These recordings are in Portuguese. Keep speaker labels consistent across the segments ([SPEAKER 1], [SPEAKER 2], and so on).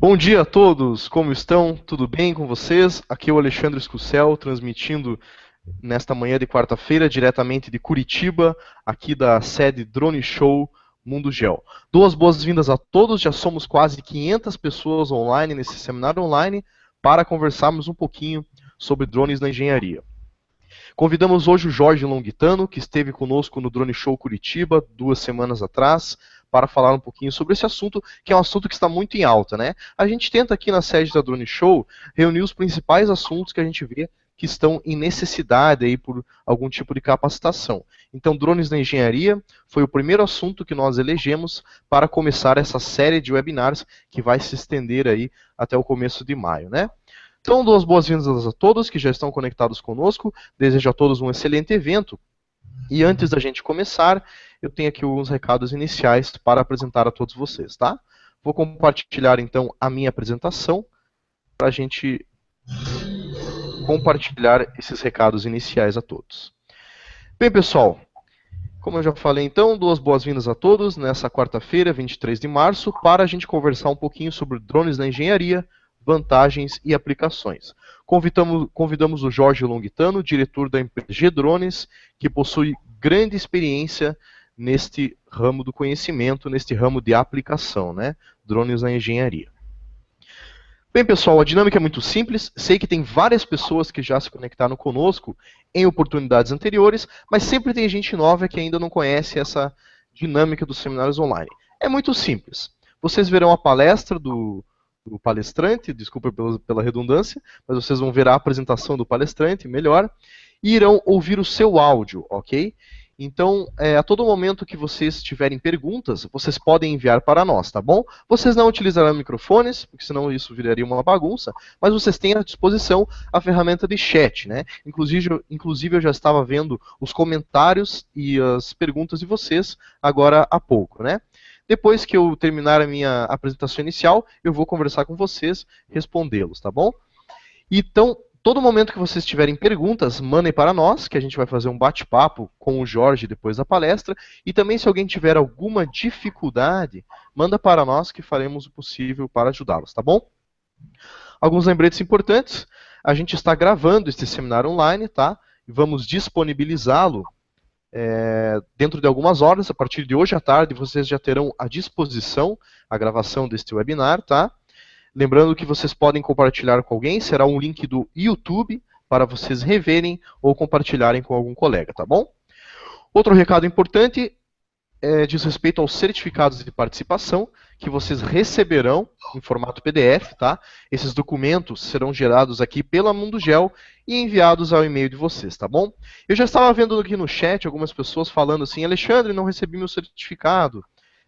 [SPEAKER 1] Bom dia a todos, como estão? Tudo bem com vocês? Aqui é o Alexandre Escucel, transmitindo nesta manhã de quarta-feira, diretamente de Curitiba, aqui da sede Drone Show Mundo Geo. Duas boas-vindas a todos, já somos quase 500 pessoas online nesse seminário online para conversarmos um pouquinho sobre drones na engenharia. Convidamos hoje o Jorge Longuitano, que esteve conosco no Drone Show Curitiba 2 semanas atrás, para falar um pouquinho sobre esse assunto, que é um assunto que está muito em alta, né? A gente tenta aqui na sede da Drone Show reunir os principais assuntos que a gente vê que estão em necessidade aí por algum tipo de capacitação. Então, drones na engenharia foi o primeiro assunto que nós elegemos para começar essa série de webinars que vai se estender aí até o começo de maio, né? Então, duas boas-vindas a todos que já estão conectados conosco. Desejo a todos um excelente evento. E antes da gente começar, eu tenho aqui alguns recados iniciais para apresentar a todos vocês, tá? Vou compartilhar então a minha apresentação para a gente compartilhar esses recados iniciais a todos. Bem, pessoal, como eu já falei então, duas boas-vindas a todos nessa quarta-feira, 23 de março, para a gente conversar um pouquinho sobre drones na engenharia, vantagens e aplicações. Convidamos o Jorge Longuitano, diretor da empresa G-Drones, que possui grande experiência neste ramo do conhecimento, neste ramo de aplicação, né? Drones na engenharia. Bem, pessoal, a dinâmica é muito simples. Sei que tem várias pessoas que já se conectaram conosco em oportunidades anteriores, mas sempre tem gente nova que ainda não conhece essa dinâmica dos seminários online. É muito simples. Vocês verão a palestra do palestrante, desculpa pela redundância, mas vocês vão ver a apresentação do palestrante, melhor, e irão ouvir o seu áudio, ok? Então, a todo momento que vocês tiverem perguntas, vocês podem enviar para nós, tá bom? Vocês não utilizarão microfones, porque senão isso viraria uma bagunça, mas vocês têm à disposição a ferramenta de chat, né? Inclusive eu já estava vendo os comentários e as perguntas de vocês agora há pouco, né? Depois que eu terminar a minha apresentação inicial, eu vou conversar com vocês, respondê-los, tá bom? Então, todo momento que vocês tiverem perguntas, mandem para nós, que a gente vai fazer um bate-papo com o Jorge depois da palestra. E também, se alguém tiver alguma dificuldade, manda para nós que faremos o possível para ajudá-los, tá bom? Alguns lembretes importantes. A gente está gravando este seminário online, tá? E vamos disponibilizá-lo dentro de algumas horas. A partir de hoje à tarde, vocês já terão à disposição a gravação deste webinar, tá? Lembrando que vocês podem compartilhar com alguém, será um link do YouTube para vocês reverem ou compartilharem com algum colega, tá bom? Outro recado importante diz respeito aos certificados de participação que vocês receberão em formato PDF, tá? Esses documentos serão gerados aqui pela Mundo Geo e enviados ao e-mail de vocês, tá bom? Eu já estava vendo aqui no chat algumas pessoas falando assim, Alexandre, não recebi meu certificado.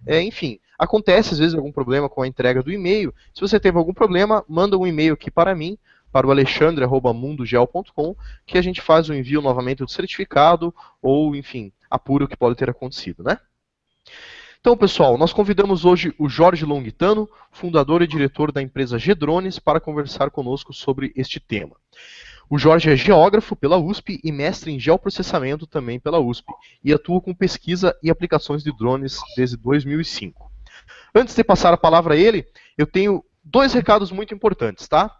[SPEAKER 1] Enfim, acontece às vezes algum problema com a entrega do e-mail. Se você teve algum problema, manda um e-mail aqui para mim, para o alexandre@mundogel.com, que a gente faz o envio novamente do certificado, ou enfim, apura o que pode ter acontecido, né? Então, pessoal, nós convidamos hoje o Jorge Longuitano, fundador e diretor da empresa G-Drones, para conversar conosco sobre este tema. O Jorge é geógrafo pela USP e mestre em geoprocessamento também pela USP, e atua com pesquisa e aplicações de drones desde 2005. Antes de passar a palavra a ele, eu tenho dois recados muito importantes, tá?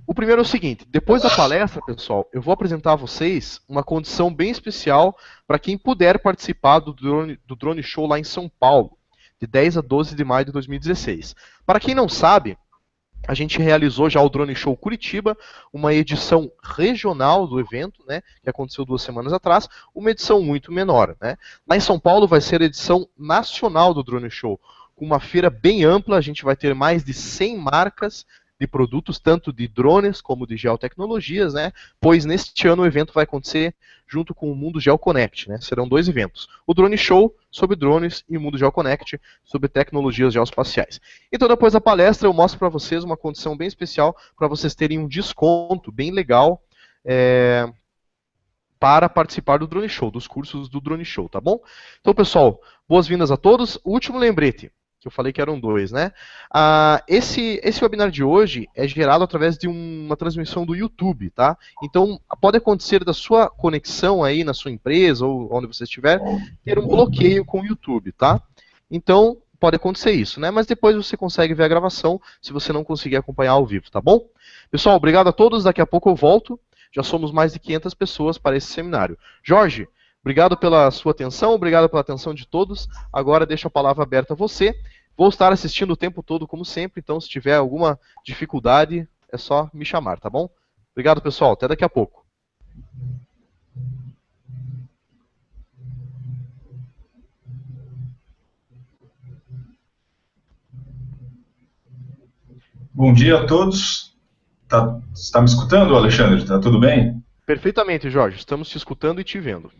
[SPEAKER 1] O primeiro é o seguinte, depois da palestra, pessoal, eu vou apresentar a vocês uma condição bem especial para quem puder participar do Drone Show lá em São Paulo, de 10 a 12 de maio de 2016. Para quem não sabe, a gente realizou já o Drone Show Curitiba, uma edição regional do evento, né, que aconteceu 2 semanas atrás, uma edição muito menor, né. Lá em São Paulo vai ser a edição nacional do Drone Show, com uma feira bem ampla, a gente vai ter mais de 100 marcas de produtos, tanto de drones como de geotecnologias, né, pois neste ano o evento vai acontecer junto com o Mundo GeoConnect, né, serão 2 eventos. O Drone Show sobre drones e o Mundo GeoConnect sobre tecnologias geoespaciais. Então depois da palestra eu mostro para vocês uma condição bem especial para vocês terem um desconto bem legal para participar do Drone Show, dos cursos do Drone Show, tá bom? Então pessoal, boas-vindas a todos. O último lembrete, que eu falei que eram 2, né? Esse webinar de hoje é gerado através de uma transmissão do YouTube, tá? Então, pode acontecer da sua conexão aí na sua empresa ou onde você estiver, ter um bloqueio com o YouTube, tá? Então, pode acontecer isso, né? Mas depois você consegue ver a gravação se você não conseguir acompanhar ao vivo, tá bom? Pessoal, obrigado a todos. Daqui a pouco eu volto. Já somos mais de 500 pessoas para esse seminário. Jorge, obrigado pela sua atenção, obrigado pela atenção de todos. Agora deixo a palavra aberta a você. Vou estar assistindo o tempo todo, como sempre, então se tiver alguma dificuldade, é só me chamar, tá bom? Obrigado, pessoal. Até daqui a pouco.
[SPEAKER 2] Bom dia a todos. Está me escutando, Alexandre? Tá tudo bem?
[SPEAKER 1] Perfeitamente, Jorge. Estamos te escutando e te vendo.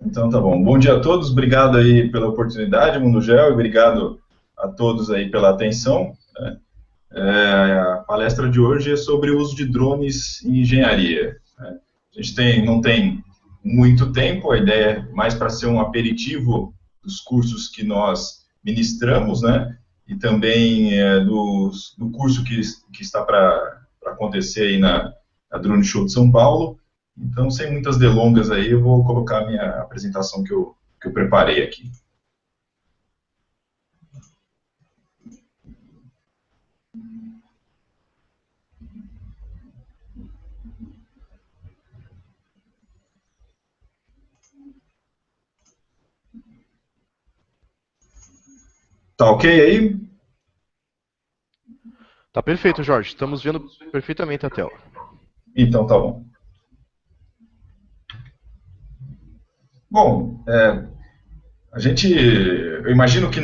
[SPEAKER 2] Então tá bom. Bom dia a todos. Obrigado aí pela oportunidade, Mundo Gel, e obrigado a todos aí pela atenção. A palestra de hoje é sobre o uso de drones em engenharia. A gente não tem muito tempo, a ideia é mais para ser um aperitivo dos cursos que nós ministramos, né? E também do curso que está para acontecer aí na Drone Show de São Paulo. Então, sem muitas delongas aí, eu vou colocar a minha apresentação que eu preparei aqui. Tá ok aí?
[SPEAKER 1] Tá perfeito, Jorge. Estamos vendo perfeitamente a tela.
[SPEAKER 2] Então tá bom. Bom, eu imagino que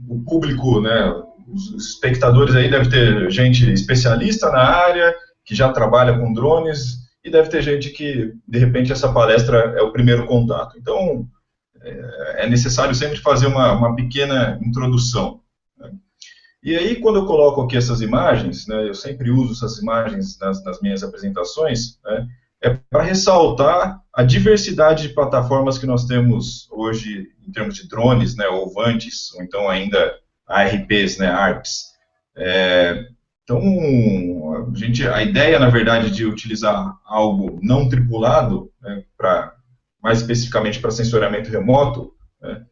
[SPEAKER 2] o público, né, os espectadores aí deve ter gente especialista na área, que já trabalha com drones, e deve ter gente que, de repente, essa palestra é o primeiro contato. Então, é necessário sempre fazer uma pequena introdução. Né? E aí, quando eu coloco aqui essas imagens, né, eu sempre uso essas imagens nas minhas apresentações, né, é para ressaltar a diversidade de plataformas que nós temos hoje em termos de drones, né, ou VANTs, ou então ainda ARPs, né, ARPs. Então, a ideia, na verdade, de utilizar algo não tripulado, né, mais especificamente para sensoriamento remoto, né,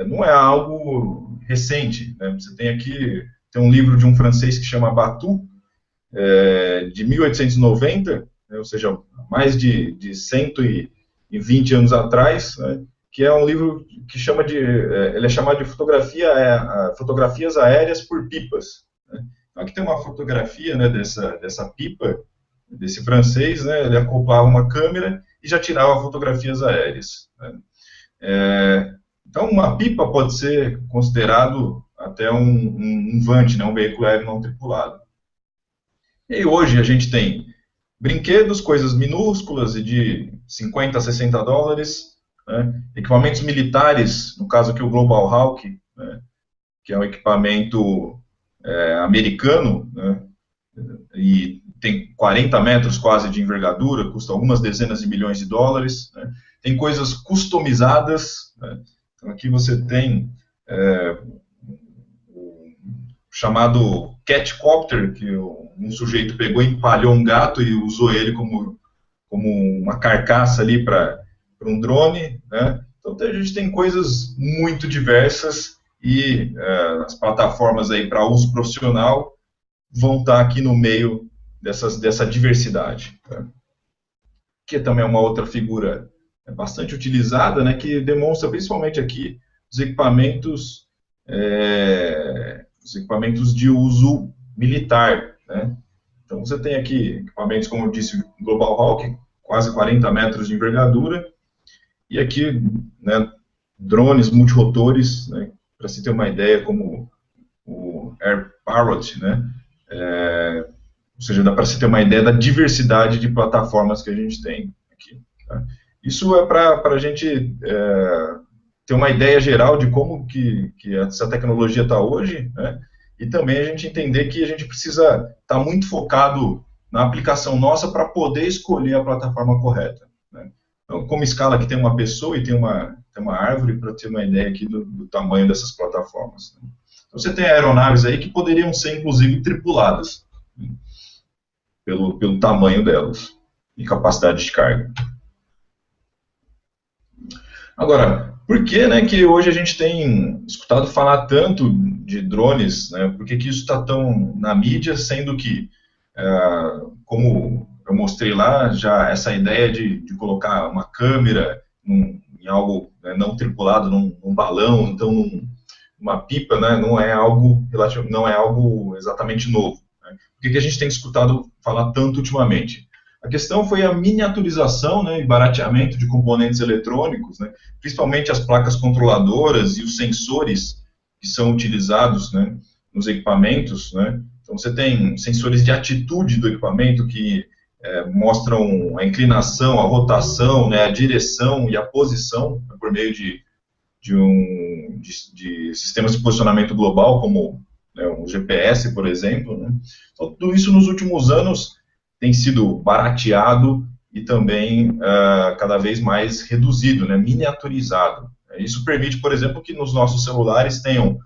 [SPEAKER 2] não é algo recente. Né? Você tem um livro de um francês que chama Batu, de 1890, né, ou seja, mais de 120 anos atrás, né, que é um livro que ele é chamado de Fotografias Aéreas por Pipas. Né? Então, aqui tem uma fotografia, né, dessa pipa, desse francês, né, ele acoplava uma câmera e já tirava fotografias aéreas. Né? Então, uma pipa pode ser considerado até um VANT, né, um veículo aéreo não tripulado. E hoje a gente tem brinquedos, coisas minúsculas e de 50 a 60 dólares, né? Equipamentos militares, no caso aqui o Global Hawk, né? Que é um equipamento americano, né? E tem 40 metros quase de envergadura, custa algumas dezenas de milhões de dólares. Né? Tem coisas customizadas, né? Então aqui você tem o chamado Catcopter, que um sujeito pegou, empalhou um gato e usou ele como uma carcaça ali para um drone. Né? Então a gente tem coisas muito diversas e as plataformas aí para uso profissional vão estar aqui no meio dessa diversidade. Né? Que também é uma outra figura bastante utilizada, né, que demonstra principalmente aqui os equipamentos de uso militar. Né? Então você tem aqui equipamentos, como eu disse, Global Hawk, quase 40 metros de envergadura, e aqui, né, drones multirotores, né, para se ter uma ideia, como o Air Parrot, né, ou seja, dá para se ter uma ideia da diversidade de plataformas que a gente tem aqui. Tá? Isso é para a gente ter uma ideia geral de como que essa tecnologia está hoje, né? E também a gente entender que a gente precisa estar muito focado na aplicação nossa para poder escolher a plataforma correta. Né? Então, como escala aqui tem uma pessoa e tem uma árvore, para ter uma ideia aqui do tamanho dessas plataformas. Né? Então, você tem aeronaves aí que poderiam ser, inclusive, tripuladas, né? pelo tamanho delas e capacidade de carga. Agora, Por que, né, que hoje a gente tem escutado falar tanto de drones, né? Por que que isso está tão na mídia, sendo que, como eu mostrei lá, já essa ideia de colocar uma câmera em algo, né, não tripulado, num balão, então numa pipa, né, não é algo não é algo exatamente novo. Né? Por que que a gente tem escutado falar tanto ultimamente? A questão foi a miniaturização, né, e barateamento de componentes eletrônicos, né, principalmente as placas controladoras e os sensores que são utilizados, né, nos equipamentos. Né. Então você tem sensores de atitude do equipamento que mostram a inclinação, a rotação, né, a direção e a posição, né, por meio de sistemas de posicionamento global, como, né, um GPS, por exemplo. Né. Então, tudo isso nos últimos anos tem sido barateado e também cada vez mais reduzido, né, miniaturizado. Isso permite, por exemplo, que nos nossos celulares tenham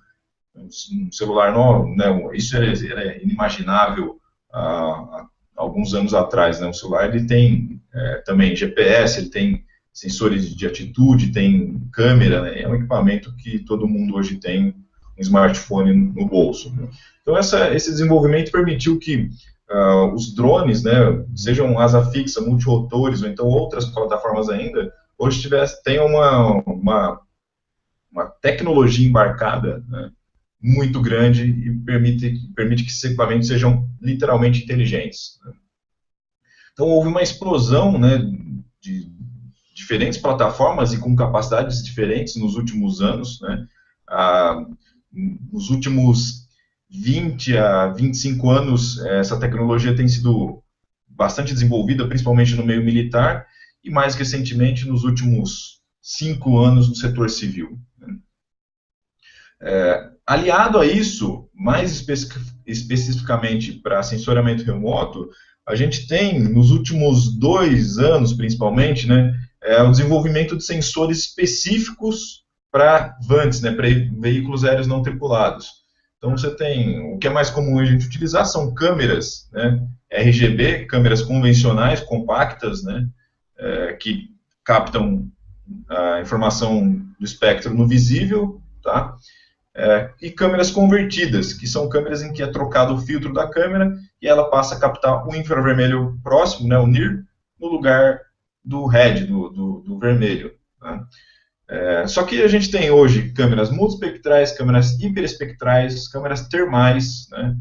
[SPEAKER 2] um celular novo, né, isso era inimaginável há alguns anos atrás. Né, o celular ele tem também GPS, ele tem sensores de atitude, tem câmera, né, é um equipamento que todo mundo hoje tem um smartphone no bolso. Né. Então esse desenvolvimento permitiu que os drones, né, sejam asa fixa, multirotores, ou então outras plataformas ainda, hoje tenham uma tecnologia embarcada, né, muito grande e permite que esses equipamentos sejam literalmente inteligentes. Né. Então houve uma explosão, né, de diferentes plataformas e com capacidades diferentes nos últimos anos. Né. Nos últimos 20 a 25 anos, essa tecnologia tem sido bastante desenvolvida, principalmente no meio militar, e mais recentemente, nos últimos 5 anos, no setor civil. Aliado a isso, mais especificamente para sensoriamento remoto, a gente tem, nos últimos 2 anos, principalmente, né, o desenvolvimento de sensores específicos para VANTs, né, para veículos aéreos não tripulados. Então você tem, o que é mais comum a gente utilizar são câmeras, né, RGB, câmeras convencionais, compactas, né, que captam a informação do espectro no visível, tá? E câmeras convertidas, que são câmeras em que é trocado o filtro da câmera e ela passa a captar o infravermelho próximo, né, o NIR, no lugar do red, do vermelho. Tá? Só que a gente tem hoje câmeras multispectrais, câmeras hiperespectrais, câmeras termais, né,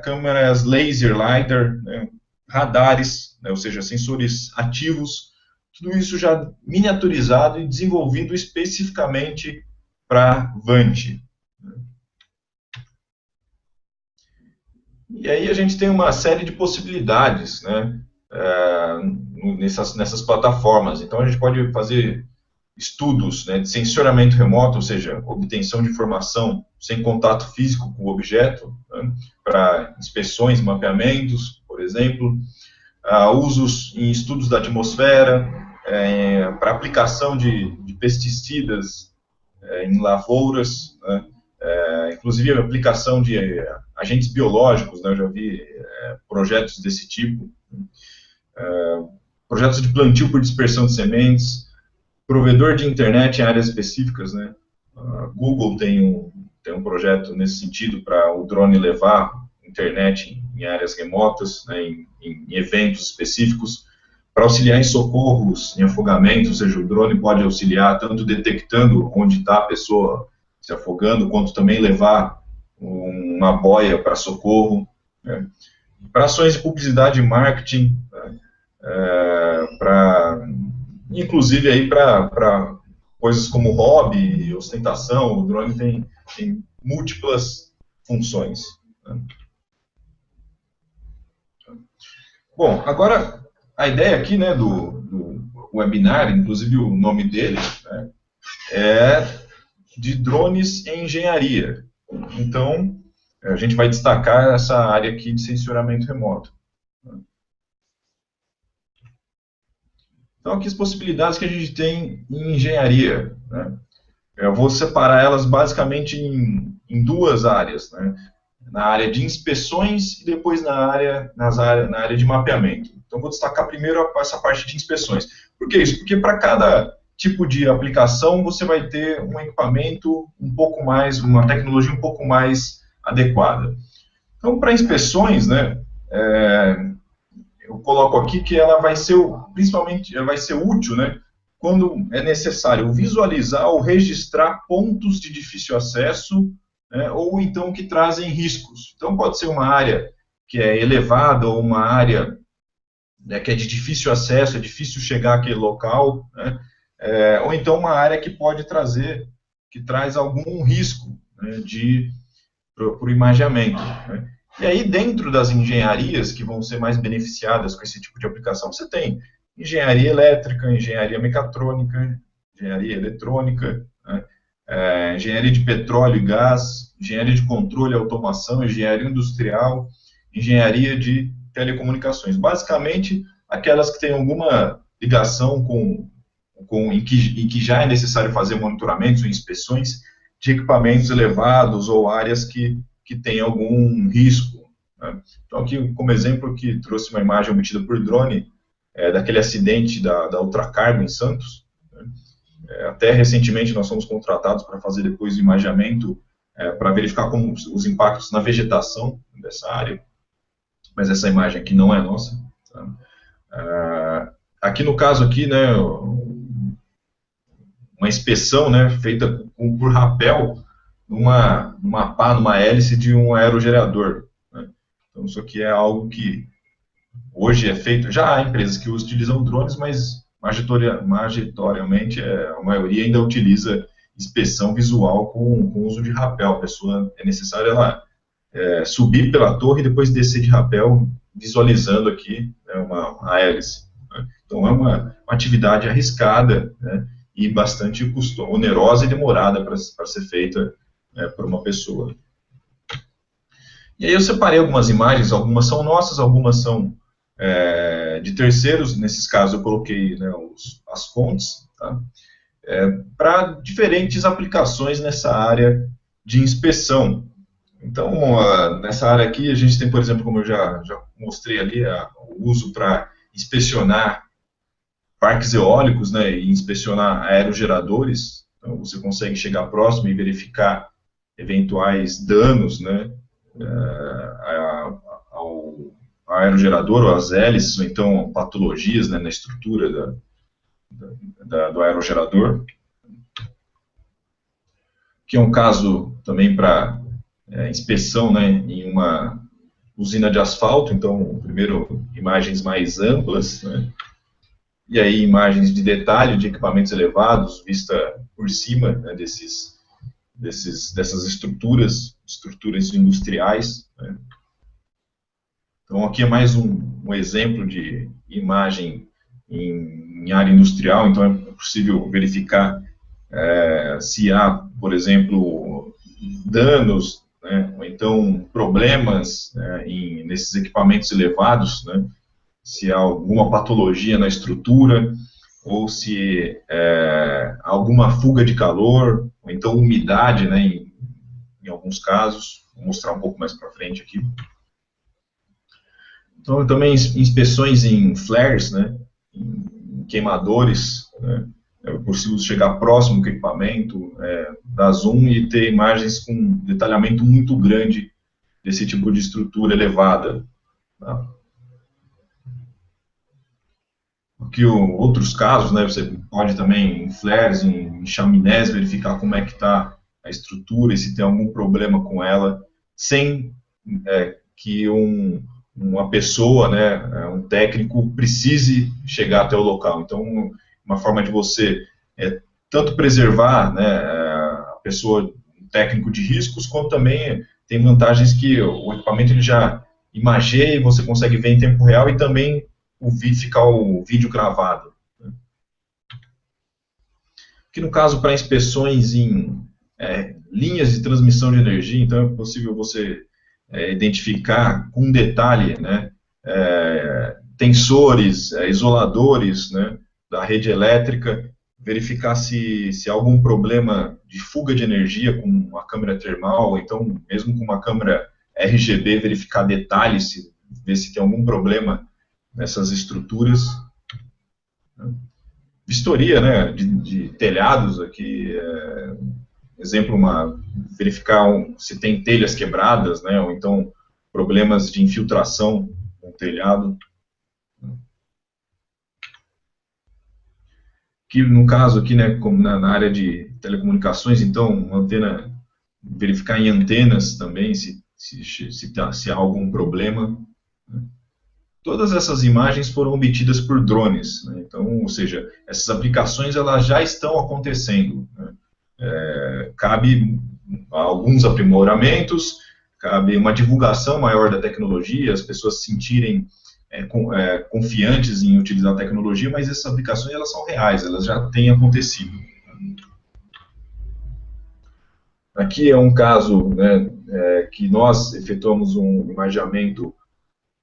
[SPEAKER 2] câmeras laser LiDAR, né, radares, né, ou seja, sensores ativos, tudo isso já miniaturizado e desenvolvido especificamente para VANT. E aí a gente tem uma série de possibilidades, né, nessas plataformas. Então a gente pode fazer estudos, né, de sensoriamento remoto, ou seja, obtenção de informação sem contato físico com o objeto, né, para inspeções, mapeamentos, por exemplo, usos em estudos da atmosfera, para aplicação de pesticidas em lavouras, né, inclusive a aplicação de agentes biológicos, né, eu já vi projetos desse tipo, projetos de plantio por dispersão de sementes, provedor de internet em áreas específicas, né? Google tem um projeto nesse sentido para o drone levar internet em áreas remotas, né, em eventos específicos, para auxiliar em socorros, em afogamento, ou seja, o drone pode auxiliar tanto detectando onde está a pessoa se afogando, quanto também levar uma boia para socorro, né? Para ações de publicidade e marketing, né? Inclusive aí para coisas como hobby, ostentação, o drone tem múltiplas funções. Né? Bom, agora a ideia aqui, né, do webinar, inclusive o nome dele, né, é de drones em engenharia. Então, a gente vai destacar essa área aqui de sensoriamento remoto. Então, aqui as possibilidades que a gente tem em engenharia. Né? Eu vou separar elas basicamente em 2 áreas. Né? Na área de inspeções e depois na área de mapeamento. Então, vou destacar primeiro essa parte de inspeções. Por que isso? Porque para cada tipo de aplicação você vai ter um equipamento um pouco mais, uma tecnologia um pouco mais adequada. Então, para inspeções, né, eu coloco aqui que ela vai ser, principalmente, ela vai ser útil, né, quando é necessário visualizar ou registrar pontos de difícil acesso, né, ou então que trazem riscos. Então, pode ser uma área que é elevada ou uma área, né, que é de difícil acesso, é difícil chegar àquele local, né, ou então uma área que pode trazer, que traz algum risco, né, para o imageamento, né. E aí, dentro das engenharias que vão ser mais beneficiadas com esse tipo de aplicação, você tem engenharia elétrica, engenharia mecatrônica, engenharia eletrônica, né, engenharia de petróleo e gás, engenharia de controle e automação, engenharia industrial, engenharia de telecomunicações. Basicamente, aquelas que têm alguma ligação em que já é necessário fazer monitoramentos ou inspeções de equipamentos elevados ou áreas que têm algum risco, né. Então, aqui, como exemplo, que trouxe uma imagem obtida por drone, daquele acidente da Ultracargo em Santos, né. Até recentemente nós fomos contratados para fazer depois o imageamento, para verificar como os impactos na vegetação dessa área, mas essa imagem aqui não é nossa. Tá? Aqui no caso aqui, né, uma inspeção, né, feita por rapel numa hélice de um aerogerador, né. Então isso aqui é algo que hoje é feito, já há empresas que utilizam drones, mas majoritariamente a maioria ainda utiliza inspeção visual com uso de rapel. A pessoa, é necessário ela subir pela torre e depois descer de rapel, visualizando aqui, né, a hélice, né. Então é uma atividade arriscada, né, e bastante onerosa e demorada para ser feita, né, por uma pessoa. E aí eu separei algumas imagens, algumas são nossas, algumas são de terceiros. Nesses casos eu coloquei, né, as fontes, tá, para diferentes aplicações nessa área de inspeção. Então, nessa área aqui, a gente tem, por exemplo, como eu já mostrei ali, o uso para inspecionar parques eólicos, né, e inspecionar aerogeradores. Então, você consegue chegar próximo e verificar eventuais danos, né, ao aerogerador, ou às hélices, ou então patologias, né, na estrutura do aerogerador. Que é um caso também para inspeção, né, em uma usina de asfalto. Então, primeiro, imagens mais amplas, né, e aí imagens de detalhe de equipamentos elevados, vista por cima, né, dessas estruturas industriais, né. Então, aqui é mais um exemplo de imagem em área industrial. Então, é possível verificar se há, por exemplo, danos, né, ou então problemas, né, nesses equipamentos elevados, né, se há alguma patologia na estrutura, ou se há alguma fuga de calor, ou então umidade, né, em alguns casos. Vou mostrar um pouco mais para frente aqui. Então, também inspeções em flares, né, em queimadores, né. É possível chegar próximo do equipamento, dar zoom e ter imagens com detalhamento muito grande desse tipo de estrutura elevada. Tá? Aqui outros casos, né, você pode também, em flares, em chaminés, verificar como é que está a estrutura e se tem algum problema com ela, sem que uma pessoa, né, um técnico, precise chegar até o local. Então, uma forma de você tanto preservar, né, a pessoa, um técnico de riscos, quanto também tem vantagens que o equipamento ele já imageia e você consegue ver em tempo real, e também ficar o vídeo gravado. Né. Aqui no caso, para inspeções em linhas de transmissão de energia, então é possível você identificar com detalhe, né, tensores, isoladores, né, da rede elétrica, verificar se há algum problema de fuga de energia com uma câmera termal, ou então mesmo com uma câmera RGB, verificar detalhes, ver se tem algum problema nessas estruturas. vistoria, né, de telhados aqui, exemplo, verificar se tem telhas quebradas, né, ou então problemas de infiltração no telhado. Que no caso aqui, né, como na área de telecomunicações, então, antena, verificar em antenas também se há algum problema. Né. Todas essas imagens foram obtidas por drones, né, então, ou seja, essas aplicações elas já estão acontecendo. Né. Cabe alguns aprimoramentos, cabe uma divulgação maior da tecnologia, as pessoas se sentirem confiantes em utilizar a tecnologia, mas essas aplicações elas são reais, elas já têm acontecido. Aqui é um caso, né, que nós efetuamos um imaginamento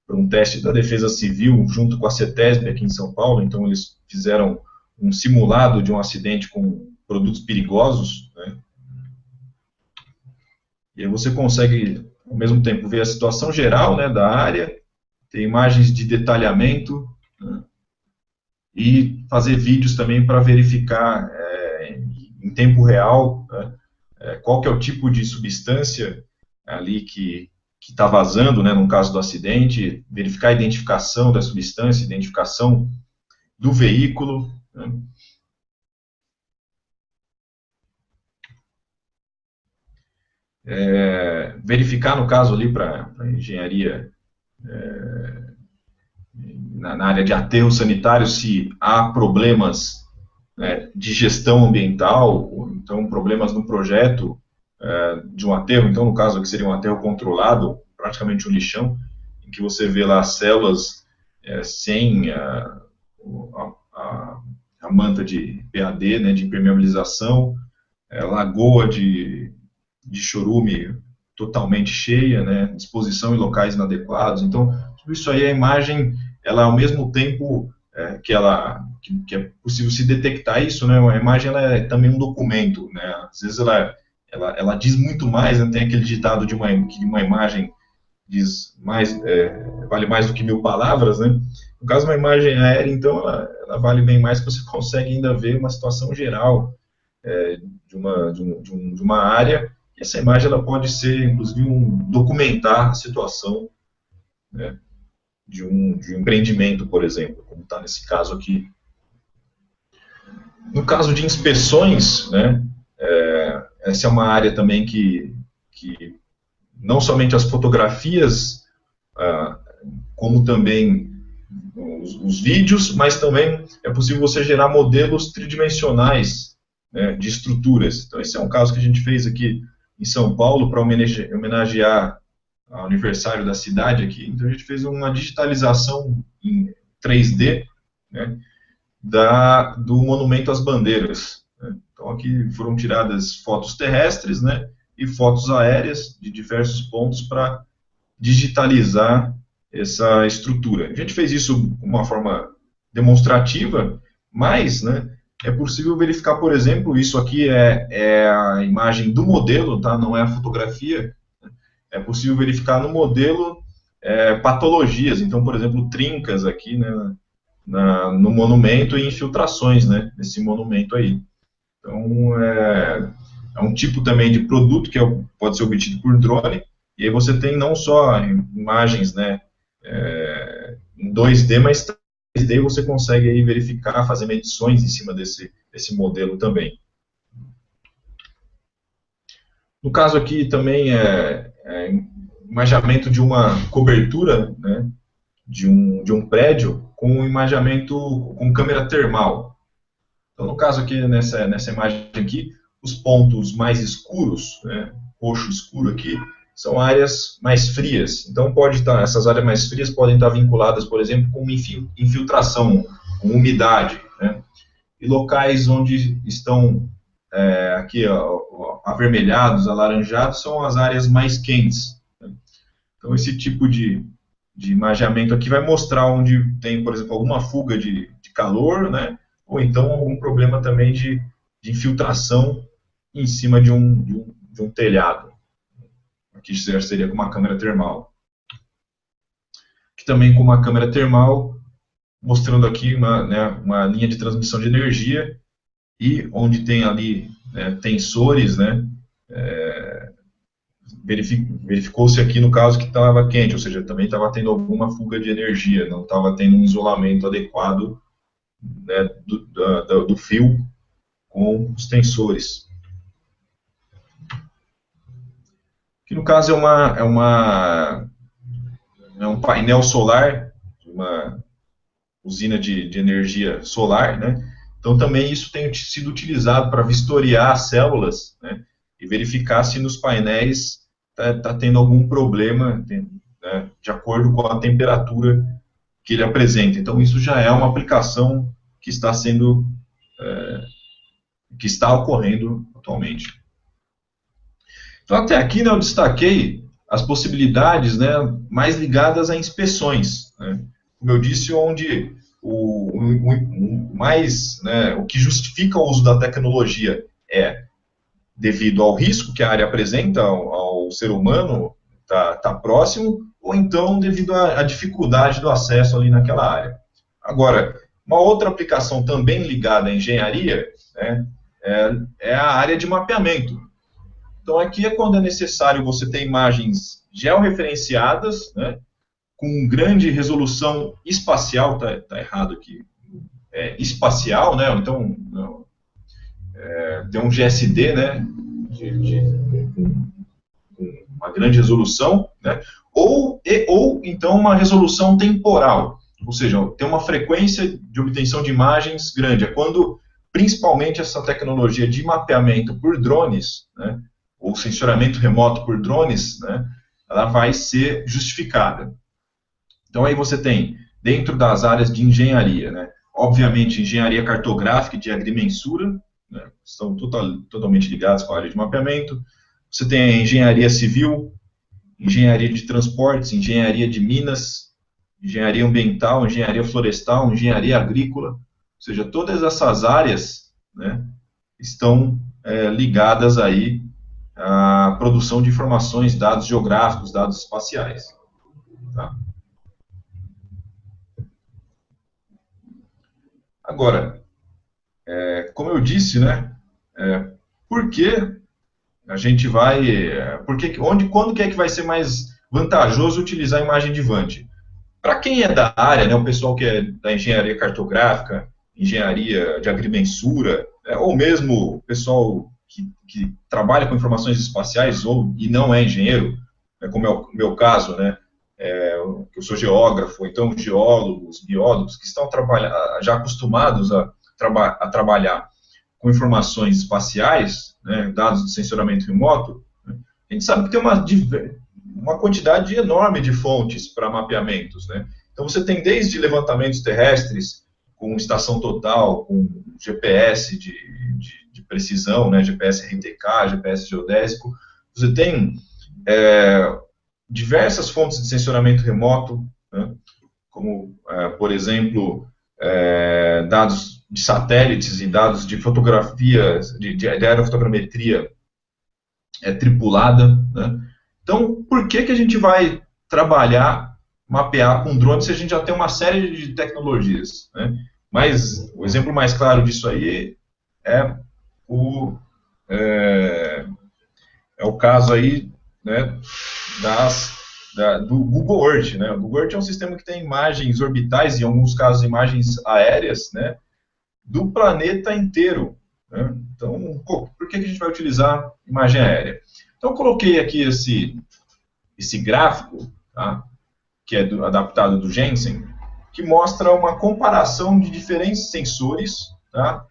[SPEAKER 2] para um teste da Defesa Civil junto com a CETESB aqui em São Paulo, então eles fizeram um simulado de um acidente com produtos perigosos, né, e aí você consegue, ao mesmo tempo, ver a situação geral, né, da área, ter imagens de detalhamento, né, e fazer vídeos também para verificar em tempo real, né, qual que é o tipo de substância ali que está vazando, né, no caso do acidente, verificar a identificação da substância, identificação do veículo, né. Verificar, no caso ali, para engenharia, na área de aterro sanitário, se há problemas, né, de gestão ambiental, ou então problemas no projeto de um aterro, então no caso aqui seria um aterro controlado, praticamente um lixão, em que você vê lá as células sem a manta de PAD, né, de impermeabilização, lagoa de chorume totalmente cheia, né, disposição em locais inadequados. Então, tudo isso aí, a imagem, ela ao mesmo tempo que é possível se detectar isso, né, a imagem ela é também um documento, né, às vezes ela diz muito mais, né, tem aquele ditado que uma imagem diz mais, vale mais do que 1000 palavras, né. No caso, uma imagem aérea, então, ela vale bem mais, porque você consegue ainda ver uma situação geral de uma área. E essa imagem ela pode ser, inclusive, documentar a situação, né, de um empreendimento, por exemplo, como está nesse caso aqui. No caso de inspeções, né, essa é uma área também que não somente as fotografias, como também os vídeos, mas também é possível você gerar modelos tridimensionais, né, de estruturas. Então, esse é um caso que a gente fez aqui em São Paulo para homenagear o aniversário da cidade aqui. Então a gente fez uma digitalização em 3D, né, do Monumento às Bandeiras, né. Então aqui foram tiradas fotos terrestres, né, e fotos aéreas de diversos pontos para digitalizar essa estrutura. A gente fez isso de uma forma demonstrativa, mas, né, é possível verificar, por exemplo, isso aqui é a imagem do modelo, tá? Não é a fotografia. É possível verificar no modelo patologias, então, por exemplo, trincas aqui, né, no monumento e infiltrações, né, nesse monumento aí. Então, é um tipo também de produto que pode ser obtido por drone, e aí você tem não só imagens, né, em 2D, mas 3D você consegue aí verificar, fazer medições em cima desse modelo também. No caso aqui também imaginamento de uma cobertura, né, de um prédio com imaginamento com câmera termal. Então, no caso aqui, nessa imagem aqui, os pontos mais escuros, né, roxo escuro aqui, são áreas mais frias. Então, essas áreas mais frias podem estar vinculadas, por exemplo, com infiltração, com umidade, né? E locais onde estão aqui avermelhados, alaranjados, são as áreas mais quentes, né? Então, esse tipo de imaginamento aqui vai mostrar onde tem, por exemplo, alguma fuga de calor, né? Ou então algum problema também de infiltração em cima de um telhado. Aqui seria com uma câmera termal. Aqui também com uma câmera termal, mostrando aqui uma linha de transmissão de energia, e onde tem ali tensores, né, verificou-se aqui no caso que estava quente, ou seja, também estava tendo alguma fuga de energia, não estava tendo um isolamento adequado, né, do fio com os tensores. Que no caso é um painel solar, uma usina de energia solar, né? Então também isso tem sido utilizado para vistoriar as células, né, e verificar se nos painéis está tendo algum problema, né, de acordo com a temperatura que ele apresenta. Então isso já é uma aplicação que está sendo, que está ocorrendo atualmente. Então até aqui, né, eu destaquei as possibilidades, né, mais ligadas a inspeções, né? Como eu disse, onde o que justifica o uso da tecnologia é devido ao risco que a área apresenta ao ser humano, tá próximo, ou então devido à dificuldade do acesso ali naquela área. Agora, uma outra aplicação também ligada à engenharia, né, é a área de mapeamento. Então aqui é quando é necessário você ter imagens georreferenciadas, né, com grande resolução espacial, tá errado aqui, espacial, né, então tem um GSD, né, uma grande resolução, né, ou então uma resolução temporal, ou seja, tem uma frequência de obtenção de imagens grande, é quando principalmente essa tecnologia de mapeamento por drones, né, ou sensoramento remoto por drones, né, ela vai ser justificada. Então aí você tem, dentro das áreas de engenharia, né, obviamente engenharia cartográfica e de agrimensura, né, estão totalmente ligados com a área de mapeamento. Você tem a engenharia civil, engenharia de transportes, engenharia de minas, engenharia ambiental, engenharia florestal, engenharia agrícola, ou seja, todas essas áreas, né, estão ligadas aí à produção de informações, dados geográficos, dados espaciais. Tá? Agora, como eu disse, né, por que a gente vai... quando que é que vai ser mais vantajoso utilizar a imagem de Vant? Para quem é da área, né, o pessoal que é da engenharia cartográfica, engenharia de agrimensura, ou mesmo o pessoal que trabalha com informações espaciais e não é engenheiro, como é o meu caso, né, eu sou geógrafo, então geólogos, biólogos, que estão já acostumados a trabalhar com informações espaciais, né, dados de sensoramento remoto, né, a gente sabe que tem uma quantidade enorme de fontes para mapeamentos, né? Então você tem desde levantamentos terrestres, com estação total, com GPS de precisão, né, GPS RTK, GPS geodésico, você tem diversas fontes de sensoramento remoto, né, como, por exemplo, dados de satélites e dados de fotografias, de aerofotogrametria tripulada, né? Então, por que a gente vai mapear com drone se a gente já tem uma série de tecnologias, né? Mas o exemplo mais claro disso aí é o caso aí, né, do Google Earth, né? O Google Earth é um sistema que tem imagens orbitais, em alguns casos imagens aéreas, né, do planeta inteiro, né? Então, por que a gente vai utilizar imagem aérea? Então, eu coloquei aqui esse gráfico, tá, que é adaptado do Jensen, que mostra uma comparação de diferentes sensores, tá,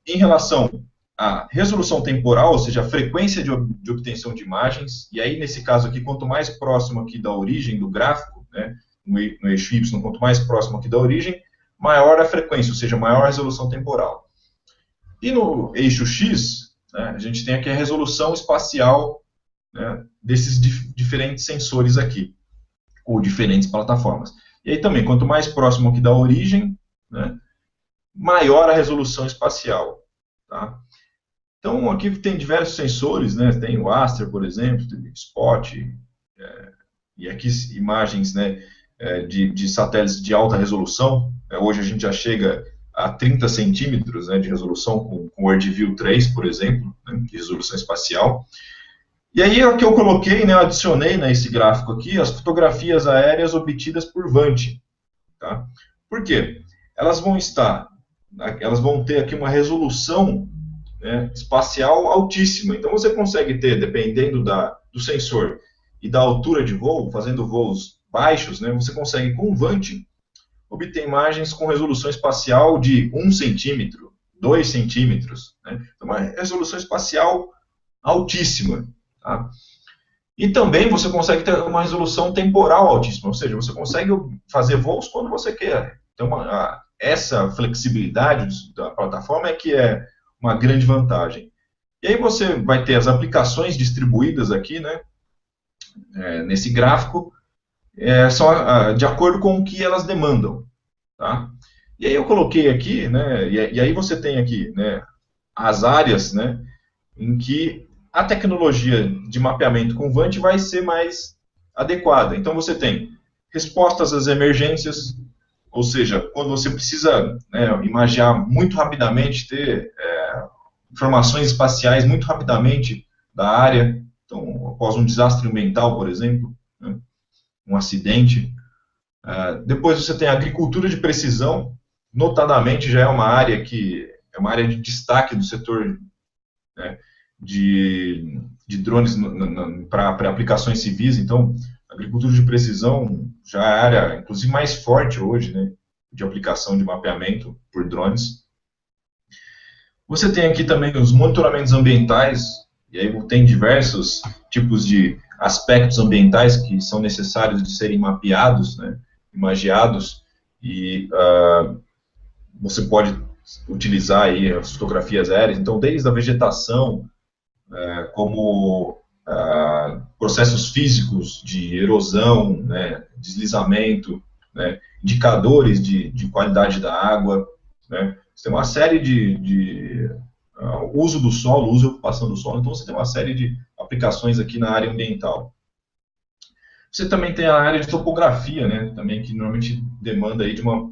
[SPEAKER 2] em relação à resolução temporal, ou seja, a frequência de obtenção de imagens, e aí, nesse caso aqui, quanto mais próximo aqui da origem do gráfico, né, no eixo Y, quanto mais próximo aqui da origem, maior a frequência, ou seja, maior a resolução temporal. E no eixo X, né, a gente tem aqui a resolução espacial, né, desses diferentes sensores aqui, ou diferentes plataformas. E aí também, quanto mais próximo aqui da origem, né, maior a resolução espacial. Tá? Então, aqui tem diversos sensores, né, tem o Aster, por exemplo, tem o Spot, e aqui imagens, né, de satélites de alta resolução. Hoje a gente já chega a 30 centímetros, né, de resolução com o WorldView 3, por exemplo, né, de resolução espacial. E aí o que eu coloquei, né, eu adicionei nesse gráfico aqui as fotografias aéreas obtidas por VANT. Tá? Por quê? Elas vão ter aqui uma resolução, né, espacial altíssima. Então você consegue ter, dependendo do sensor e da altura de voo, fazendo voos baixos, né, você consegue com o VANT obter imagens com resolução espacial de 1 centímetro, 2 centímetros. Né? Então, uma resolução espacial altíssima. Tá? E também você consegue ter uma resolução temporal altíssima, ou seja, você consegue fazer voos quando você quer. Então, essa flexibilidade da plataforma é que é uma grande vantagem. E aí você vai ter as aplicações distribuídas aqui, né, nesse gráfico, são de acordo com o que elas demandam. Tá? E aí eu coloquei aqui, né, e aí você tem aqui, né, as áreas, né, em que a tecnologia de mapeamento com VANT vai ser mais adequada. Então você tem respostas às emergências, ou seja, quando você precisa, né, imaginar muito rapidamente, ter informações espaciais muito rapidamente da área, então após um desastre ambiental, por exemplo, né, um acidente. Depois você tem a agricultura de precisão, notadamente já é uma área de destaque do setor, né, de drones para aplicações civis. Então, a agricultura de precisão já é a área, inclusive, mais forte hoje, né, de aplicação de mapeamento por drones. Você tem aqui também os monitoramentos ambientais, e aí tem diversos tipos de aspectos ambientais que são necessários de serem mapeados, né, imagiados, e você pode utilizar aí as fotografias aéreas, então desde a vegetação, como processos físicos de erosão, né, deslizamento, né, indicadores de qualidade da água, né, você tem uma série de uso do solo, uso e ocupação do solo, então você tem uma série de aplicações aqui na área ambiental. Você também tem a área de topografia, né, também, que normalmente demanda aí de uma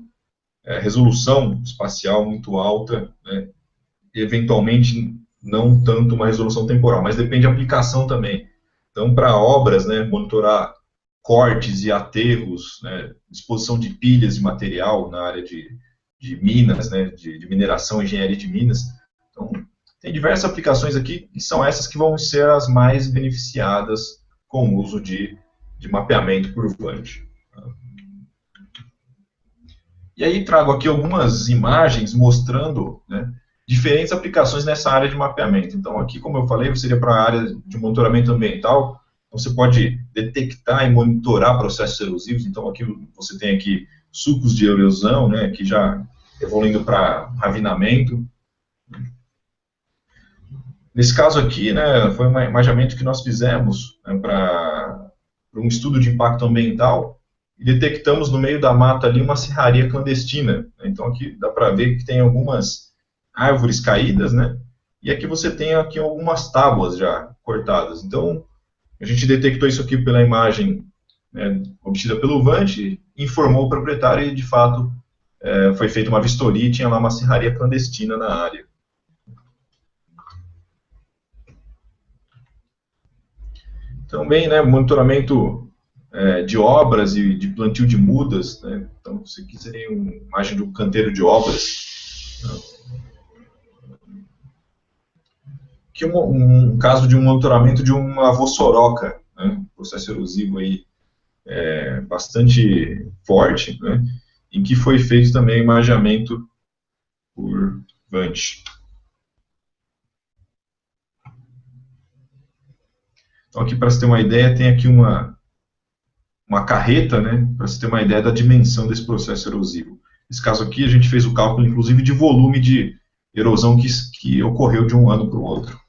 [SPEAKER 2] resolução espacial muito alta, né, e eventualmente não tanto uma resolução temporal, mas depende da aplicação também. Então, para obras, né, monitorar cortes e aterros, né, disposição de pilhas de material na área de minas, né, de mineração e engenharia de minas. Então, tem diversas aplicações aqui, e são essas que vão ser as mais beneficiadas com o uso de mapeamento por VANT. E aí trago aqui algumas imagens mostrando, né, diferentes aplicações nessa área de mapeamento. Então aqui, como eu falei, seria para a área de monitoramento ambiental. Então, você pode detectar e monitorar processos erosivos. Então aqui você tem aqui sucos de erosão, né, que já evoluindo para ravinamento. Nesse caso aqui, né, foi um imaginamento que nós fizemos, né, para um estudo de impacto ambiental, e detectamos no meio da mata ali uma serraria clandestina. Então aqui dá para ver que tem algumas árvores caídas, né? E aqui você tem aqui algumas tábuas já cortadas. Então a gente detectou isso aqui pela imagem, né, obtida pelo VANT, informou o proprietário e de fato foi feita uma vistoria e tinha lá uma serraria clandestina na área. Também, né, monitoramento de obras e de plantio de mudas, né? Então isso aqui seria uma imagem de um canteiro de obras. Aqui um caso de um monitoramento de uma vossoroca, né? Processo erosivo aí bastante forte, né? Em que foi feito também o imaginamento por VANT. Então aqui, para você ter uma ideia, tem aqui uma carreta, né, para você ter uma ideia da dimensão desse processo erosivo. Nesse caso aqui, a gente fez o cálculo, inclusive, de volume de erosão que ocorreu de um ano para o outro.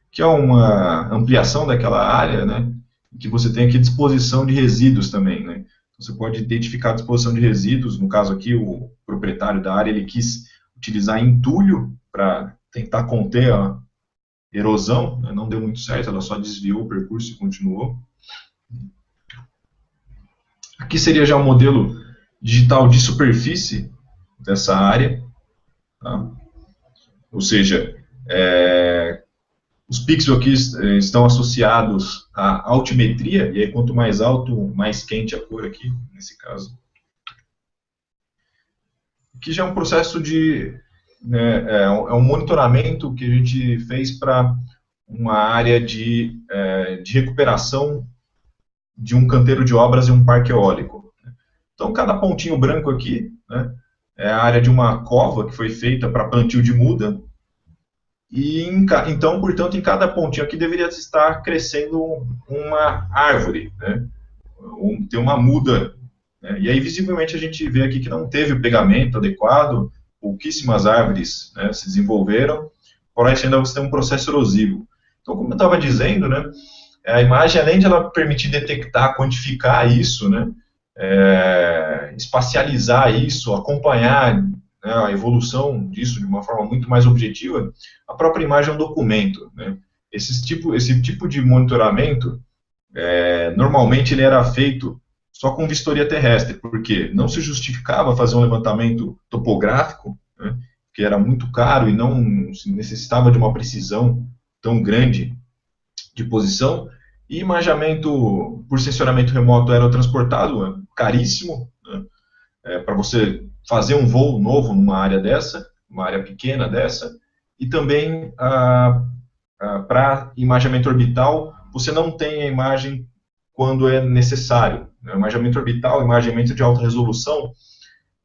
[SPEAKER 2] Que é uma ampliação daquela área, né, que você tem aqui disposição de resíduos também, né. Você pode identificar a disposição de resíduos. No caso aqui, o proprietário da área, ele quis utilizar entulho para tentar conter a erosão, né, não deu muito certo, ela só desviou o percurso e continuou. Aqui seria já um modelo digital de superfície dessa área, tá? Ou seja, os pixels aqui estão associados à altimetria, e aí quanto mais alto, mais quente a cor aqui, nesse caso. Aqui já é um processo de... é um monitoramento que a gente fez para uma área de recuperação de um canteiro de obras e um parque eólico. Então, cada pontinho branco aqui, né, é a área de uma cova que foi feita para plantio de muda, e então, portanto, em cada pontinho aqui deveria estar crescendo uma árvore, né, ter uma muda, né, e aí visivelmente a gente vê aqui que não teve o pegamento adequado, pouquíssimas árvores, né, se desenvolveram, porém ainda você tem um processo erosivo. Então, como eu estava dizendo, né, a imagem, além de ela permitir detectar, quantificar isso, né, espacializar isso, acompanhar, né, a evolução disso de uma forma muito mais objetiva, a própria imagem é um documento, né. Esse tipo de monitoramento, normalmente ele era feito só com vistoria terrestre, porque não se justificava fazer um levantamento topográfico, né, que era muito caro e não se necessitava de uma precisão tão grande de posição, e imaginamento por sensoramento remoto aerotransportado, caríssimo, né, para você fazer um voo novo numa área dessa, uma área pequena dessa, e também para imaginamento orbital, você não tem a imagem quando é necessário. O imaginamento orbital, o imaginamento de alta resolução,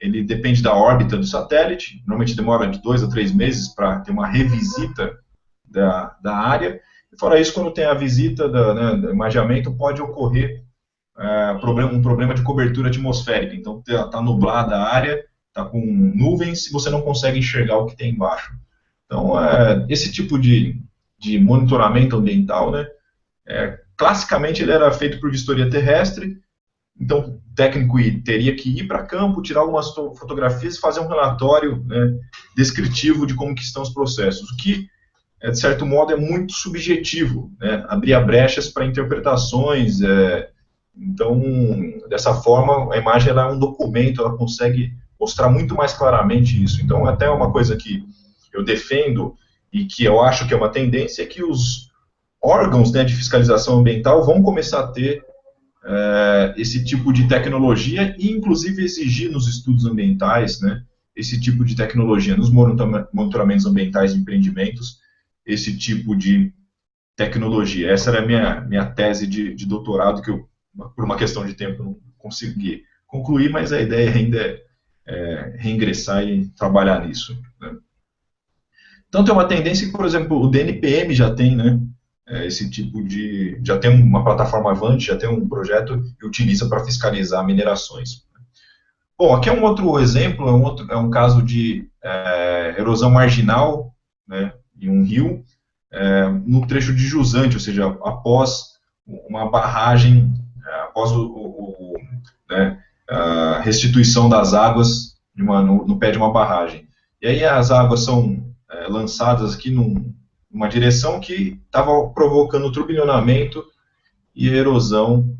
[SPEAKER 2] ele depende da órbita do satélite, normalmente demora de 2 a 3 meses para ter uma revisita da área. Fora isso, quando tem a visita do imaginamento, pode ocorrer um problema de cobertura atmosférica. Então, está nublada a área, está com nuvens, e você não consegue enxergar o que tem embaixo. Então, esse tipo de monitoramento ambiental, né, classicamente ele era feito por vistoria terrestre. Então, o técnico teria que ir para campo, tirar algumas fotografias e fazer um relatório, né, descritivo de como que estão os processos. O que, de certo modo, é muito subjetivo, né, abria brechas para interpretações. Então, dessa forma, a imagem ela é um documento, ela consegue mostrar muito mais claramente isso. Então, até uma coisa que eu defendo e que eu acho que é uma tendência é que os órgãos, né, de fiscalização ambiental vão começar a ter esse tipo de tecnologia e, inclusive, exigir nos estudos ambientais, né, esse tipo de tecnologia, nos monitoramentos ambientais de empreendimentos, esse tipo de tecnologia. Essa era a minha tese de doutorado, que eu, por uma questão de tempo, não consegui concluir, mas a ideia ainda é reingressar e trabalhar nisso, né. Então, tem uma tendência que, por exemplo, o DNPM já tem, né, esse tipo já tem uma plataforma Avante, já tem um projeto que utiliza para fiscalizar minerações. Bom, aqui é um outro exemplo, é um caso de erosão marginal, né, em um rio, no trecho de jusante, ou seja, após uma barragem, após a restituição das águas no pé de uma barragem. E aí as águas são lançadas aqui numa direção que estava provocando turbilhonamento e erosão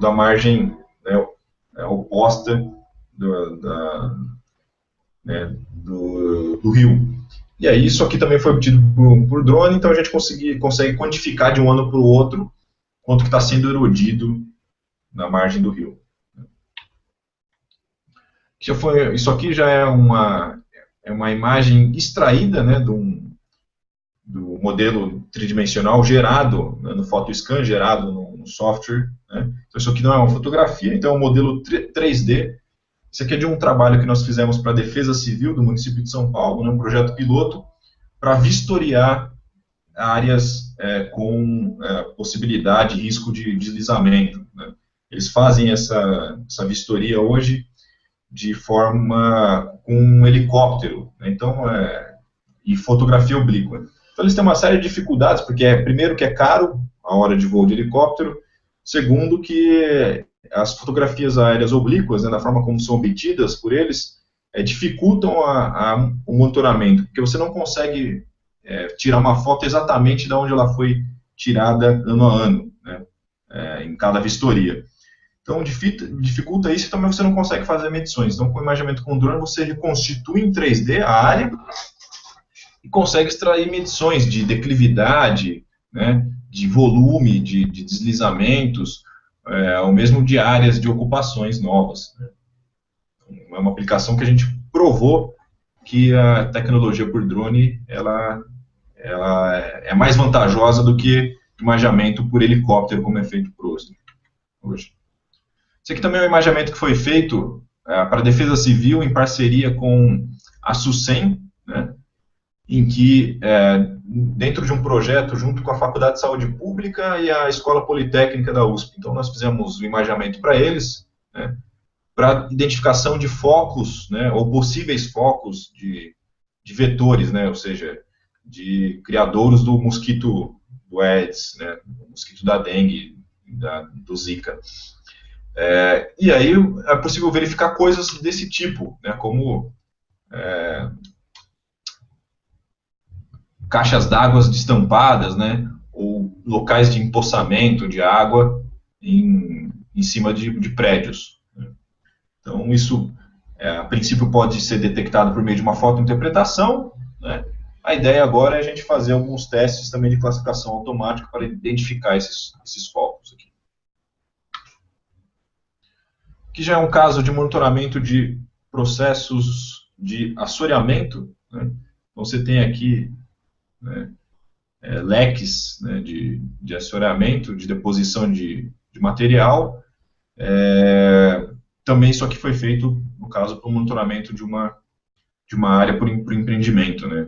[SPEAKER 2] da margem, né, oposta do rio. E aí isso aqui também foi obtido por drone, então a gente consegue quantificar de um ano para o outro quanto que está sendo erodido na margem do rio. Isso aqui já é uma imagem extraída, né, do modelo tridimensional gerado, né, no PhotoScan, gerado no software, né. Então isso aqui não é uma fotografia, então é um modelo 3D. Isso aqui é de um trabalho que nós fizemos para a Defesa Civil do município de São Paulo, né, um projeto piloto, para vistoriar áreas com possibilidade e risco de deslizamento, né. Eles fazem essa vistoria hoje de forma com um helicóptero, né, então, e fotografia oblíqua. Então eles têm uma série de dificuldades, porque primeiro que é caro a hora de voo de helicóptero, segundo que as fotografias aéreas oblíquas, né, da forma como são obtidas por eles, dificultam o monitoramento, porque você não consegue tirar uma foto exatamente de onde ela foi tirada ano a ano, né. em cada vistoria. Então, dificulta isso e também você não consegue fazer medições. Então, com o imaginamento com drone, você reconstitui em 3D a área e consegue extrair medições de declividade, né, de volume, de deslizamentos, ou mesmo de áreas de ocupações novas. É uma aplicação que a gente provou que a tecnologia por drone ela é mais vantajosa do que o imaginamento por helicóptero, como é feito por hoje. Esse aqui também é um imaginamento que foi feito para a Defesa Civil em parceria com a SUSEM, né, em que, dentro de um projeto junto com a Faculdade de Saúde Pública e a Escola Politécnica da USP. Então, nós fizemos o imaginamento para eles, né, para identificação de focos, né, ou possíveis focos de vetores, né, ou seja, de criadouros do mosquito do Aedes, né, do mosquito da dengue, do Zika. E aí é possível verificar coisas desse tipo, né, como caixas d'água destampadas, né, ou locais de empoçamento de água em cima de prédios. Então, isso, a princípio, pode ser detectado por meio de uma fotointerpretação, né? A ideia agora é a gente fazer alguns testes também de classificação automática para identificar esses focos aqui. Aqui já é um caso de monitoramento de processos de assoreamento, né? Então, você tem aqui, né, leques, né, de assoreamento, de deposição de material. Também isso aqui foi feito, no caso, para o monitoramento de uma área por empreendimento, né?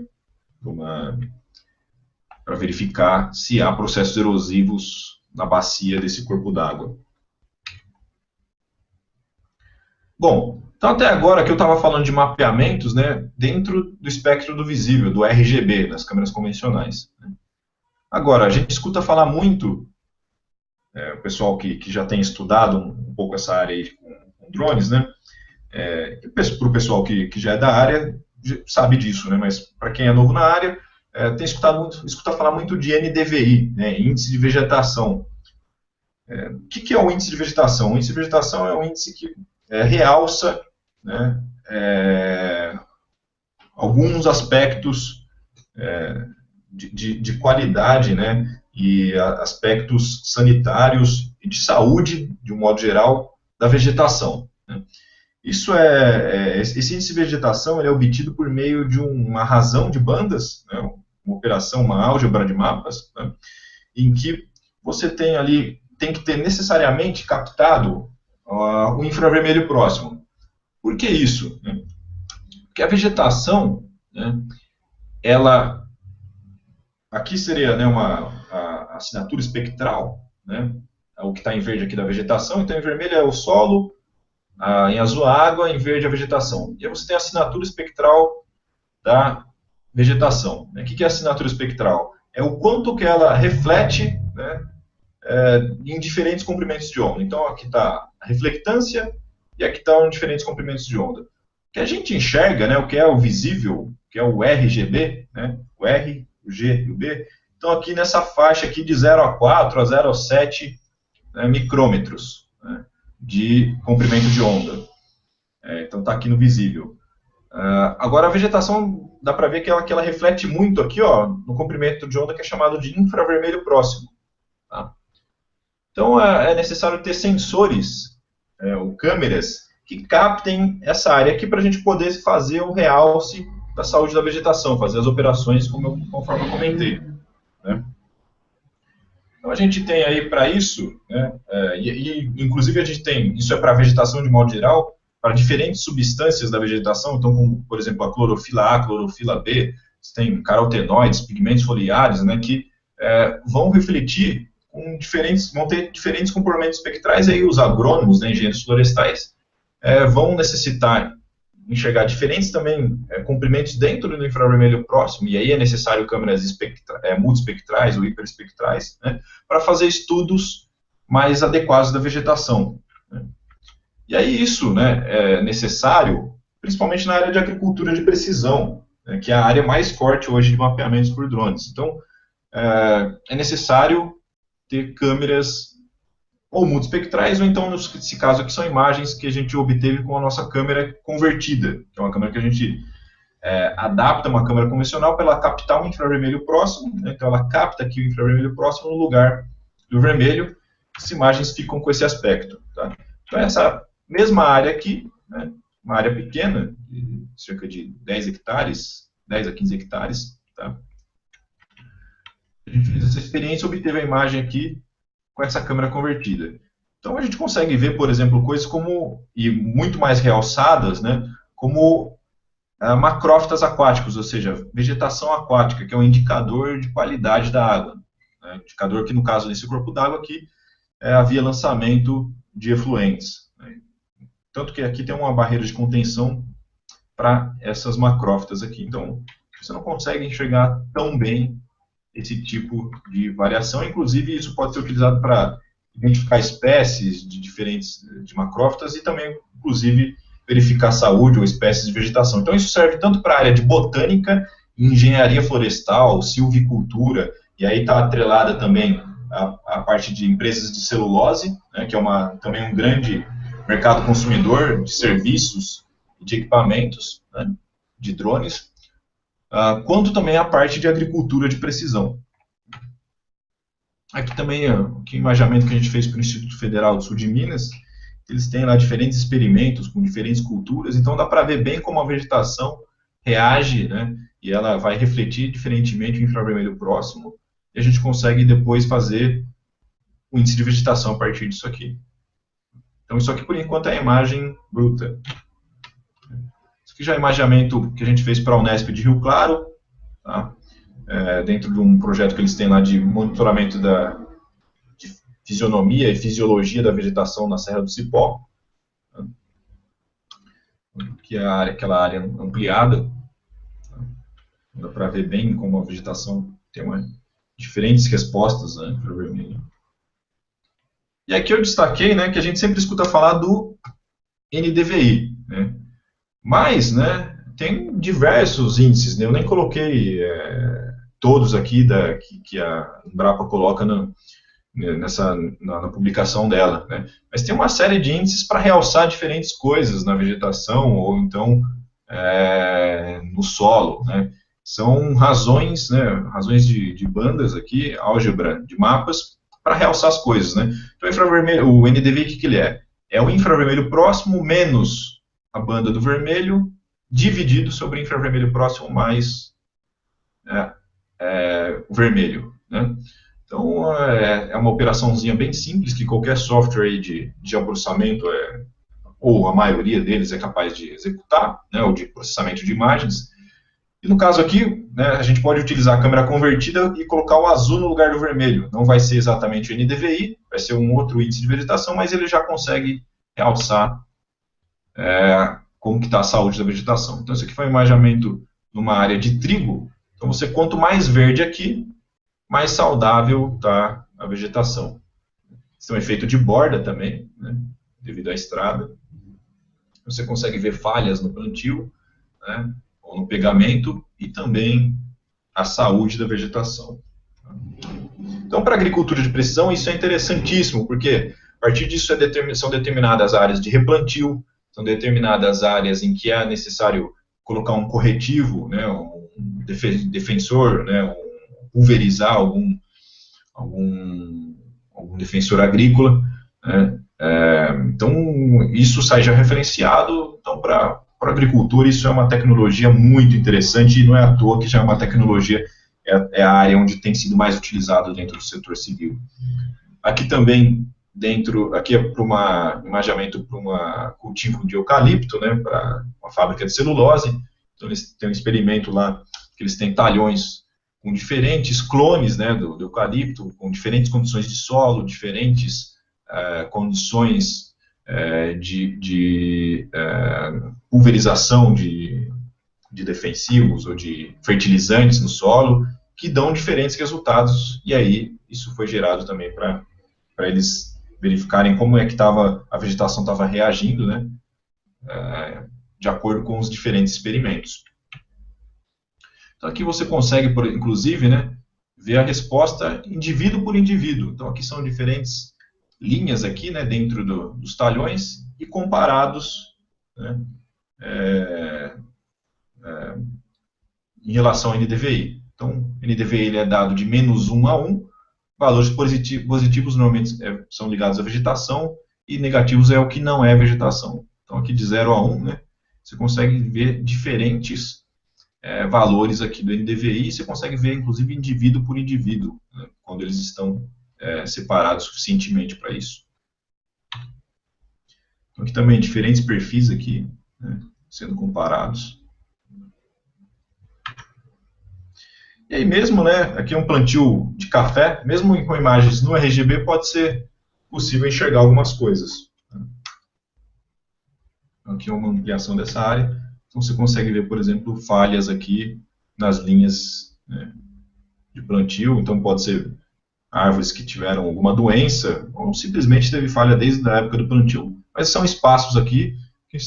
[SPEAKER 2] Para verificar se há processos erosivos na bacia desse corpo d'água. Bom, então até agora que eu estava falando de mapeamentos, né, dentro do espectro do visível, do RGB, das câmeras convencionais. Agora, a gente escuta falar muito, o pessoal que já tem estudado um pouco essa área aí com drones, né, para o pessoal que já é da área, sabe disso, né, mas para quem é novo na área, tem escuta falar muito de NDVI, né, índice de vegetação. O que é o índice de vegetação? O índice de vegetação é um índice que realça, né, alguns aspectos de qualidade, né, e aspectos sanitários e de saúde, de um modo geral, da vegetação, né. Esse índice de vegetação ele é obtido por meio de uma razão de bandas, né, uma operação, uma álgebra de mapas, né, em que você tem que ter necessariamente captado o infravermelho próximo. Por que isso? Porque a vegetação, né, ela, aqui seria, né, a assinatura espectral, né, o que está em verde aqui da vegetação, então em vermelho é o solo, em azul a água, em verde a vegetação. E aí você tem a assinatura espectral da vegetação. O que é a assinatura espectral? É o quanto que ela reflete, né, em diferentes comprimentos de onda. Então aqui está a reflectância e aqui estão diferentes comprimentos de onda. O que a gente enxerga, né, o que é o visível, que é o RGB, né, o R, o G e o B, então aqui nessa faixa aqui de 0 a 4 a 0 a 7 micrômetros, né, de comprimento de onda. Então está aqui no visível. Agora a vegetação, dá para ver que ela reflete muito aqui, ó, no comprimento de onda que é chamado de infravermelho próximo. Tá? Então é necessário ter sensores, ou câmeras, que captem essa área aqui para a gente poder fazer o realce da saúde da vegetação, fazer as operações conforme eu comentei, né? Então a gente tem aí para isso, né, inclusive a gente tem, isso é para a vegetação de modo geral, para diferentes substâncias da vegetação, então como, por exemplo, a clorofila A, a clorofila B, você tem carotenoides, pigmentos foliares, né, que vão refletir vão ter diferentes comportamentos espectrais, aí os agrônomos, né, engenheiros florestais, vão necessitar enxergar diferentes também comprimentos dentro do infravermelho próximo, e aí é necessário câmeras multiespectrais ou hiperespectrais, né, para fazer estudos mais adequados da vegetação, né. E aí isso, né, é necessário, principalmente na área de agricultura de precisão, né, que é a área mais forte hoje de mapeamentos por drones. Então, é necessário ter câmeras ou multispectrais, ou então, nesse caso aqui, são imagens que a gente obteve com a nossa câmera convertida, que é uma câmera que a gente adapta uma câmera convencional para ela captar um infravermelho próximo, né? Então ela capta aqui o infravermelho próximo no lugar do vermelho, as imagens ficam com esse aspecto. Tá? Então essa mesma área aqui, né, uma área pequena, de cerca de 10 hectares, 10 a 15 hectares, tá? A gente fez essa experiência e obteve a imagem aqui com essa câmera convertida. Então a gente consegue ver, por exemplo, coisas como, e muito mais realçadas, né, como macrófitas aquáticos, ou seja, vegetação aquática, que é um indicador de qualidade da água. Né, indicador que, no caso desse corpo d'água aqui, havia lançamento de efluentes. Né. Tanto que aqui tem uma barreira de contenção para essas macrófitas aqui. Então, você não consegue enxergar tão bem esse tipo de variação. Inclusive, isso pode ser utilizado para identificar espécies de diferentes de macrófitas e também, inclusive, verificar a saúde ou espécies de vegetação. Então, isso serve tanto para a área de botânica, engenharia florestal, silvicultura, e aí está atrelada também a parte de empresas de celulose, né, que é também um grande mercado consumidor de serviços e de equipamentos, né, de drones, quanto também a parte de agricultura de precisão. Aqui também o imaginamento que a gente fez para o Instituto Federal do Sul de Minas. Eles têm lá diferentes experimentos com diferentes culturas, então dá para ver bem como a vegetação reage, né, e ela vai refletir diferentemente o infravermelho próximo, e a gente consegue depois fazer o índice de vegetação a partir disso aqui. Então isso aqui por enquanto é a imagem bruta. Isso aqui já é o imaginamento que a gente fez para a Unesp de Rio Claro, tá? Dentro de um projeto que eles têm lá de monitoramento de fisionomia e fisiologia da vegetação na Serra do Cipó, tá? Que é aquela área ampliada. Tá? Dá para ver bem como a vegetação tem diferentes respostas, né, para o vermelho. E aqui eu destaquei, né, que a gente sempre escuta falar do NDVI, né? Mas, né, tem diversos índices, né? Eu nem coloquei todos aqui que a Embrapa coloca na publicação dela, né? Mas tem uma série de índices para realçar diferentes coisas na vegetação ou então no solo, né? São razões, né, razões de bandas aqui, álgebra de mapas, para realçar as coisas, né? Então, o infravermelho, o NDVI, o que ele é? É o infravermelho próximo menos a banda do vermelho, dividido sobre o infravermelho próximo mais o vermelho, né? Então, é uma operaçãozinha bem simples, que qualquer software aí de geoprocessamento, ou a maioria deles, é capaz de executar, né, ou de processamento de imagens. E no caso aqui, né, a gente pode utilizar a câmera convertida e colocar o azul no lugar do vermelho. Não vai ser exatamente o NDVI, vai ser um outro índice de vegetação, mas ele já consegue realçar como que está a saúde da vegetação. Então, isso aqui foi um imaginamento numa área de trigo. Então, quanto mais verde aqui, mais saudável está a vegetação. Isso é um efeito de borda também, né, devido à estrada. Você consegue ver falhas no plantio, né, ou no pegamento, e também a saúde da vegetação. Então, para a agricultura de precisão, isso é interessantíssimo, porque a partir disso são determinadas áreas de replantio, são determinadas áreas em que é necessário colocar um corretivo, né, um defensor, né, pulverizar algum defensor agrícola, né? Então, isso sai já referenciado. Então, para a agricultura, isso é uma tecnologia muito interessante, e não é à toa que já é uma tecnologia, é a área onde tem sido mais utilizado dentro do setor civil. Aqui também, aqui é para imaginamento para um cultivo de eucalipto, né, para uma fábrica de celulose. Então, eles têm um experimento lá, que eles têm talhões com diferentes clones, né, do eucalipto, com diferentes condições de solo, diferentes condições de pulverização de defensivos ou de fertilizantes no solo, que dão diferentes resultados, e aí isso foi gerado também para eles verificarem como é que a vegetação estava reagindo, né, de acordo com os diferentes experimentos. Então aqui você consegue, inclusive, né, ver a resposta indivíduo por indivíduo. Então aqui são diferentes linhas aqui, né, dentro dos talhões e comparados, né, em relação ao NDVI. Então, o NDVI ele é dado de -1 a 1, valores positivos normalmente são ligados à vegetação e negativos é o que não é vegetação. Então, aqui de 0 a 1, né, você consegue ver diferentes valores aqui do NDVI, você consegue ver, inclusive, indivíduo por indivíduo, né, quando eles estão separados suficientemente para isso. Então, aqui também diferentes perfis aqui, né, sendo comparados. E aí mesmo, né, aqui é um plantio de café, mesmo com imagens no RGB, pode ser possível enxergar algumas coisas. Aqui é uma ampliação dessa área. Então você consegue ver, por exemplo, falhas aqui nas linhas, né, de plantio. Então pode ser árvores que tiveram alguma doença, ou simplesmente teve falha desde a época do plantio. Mas são espaços aqui que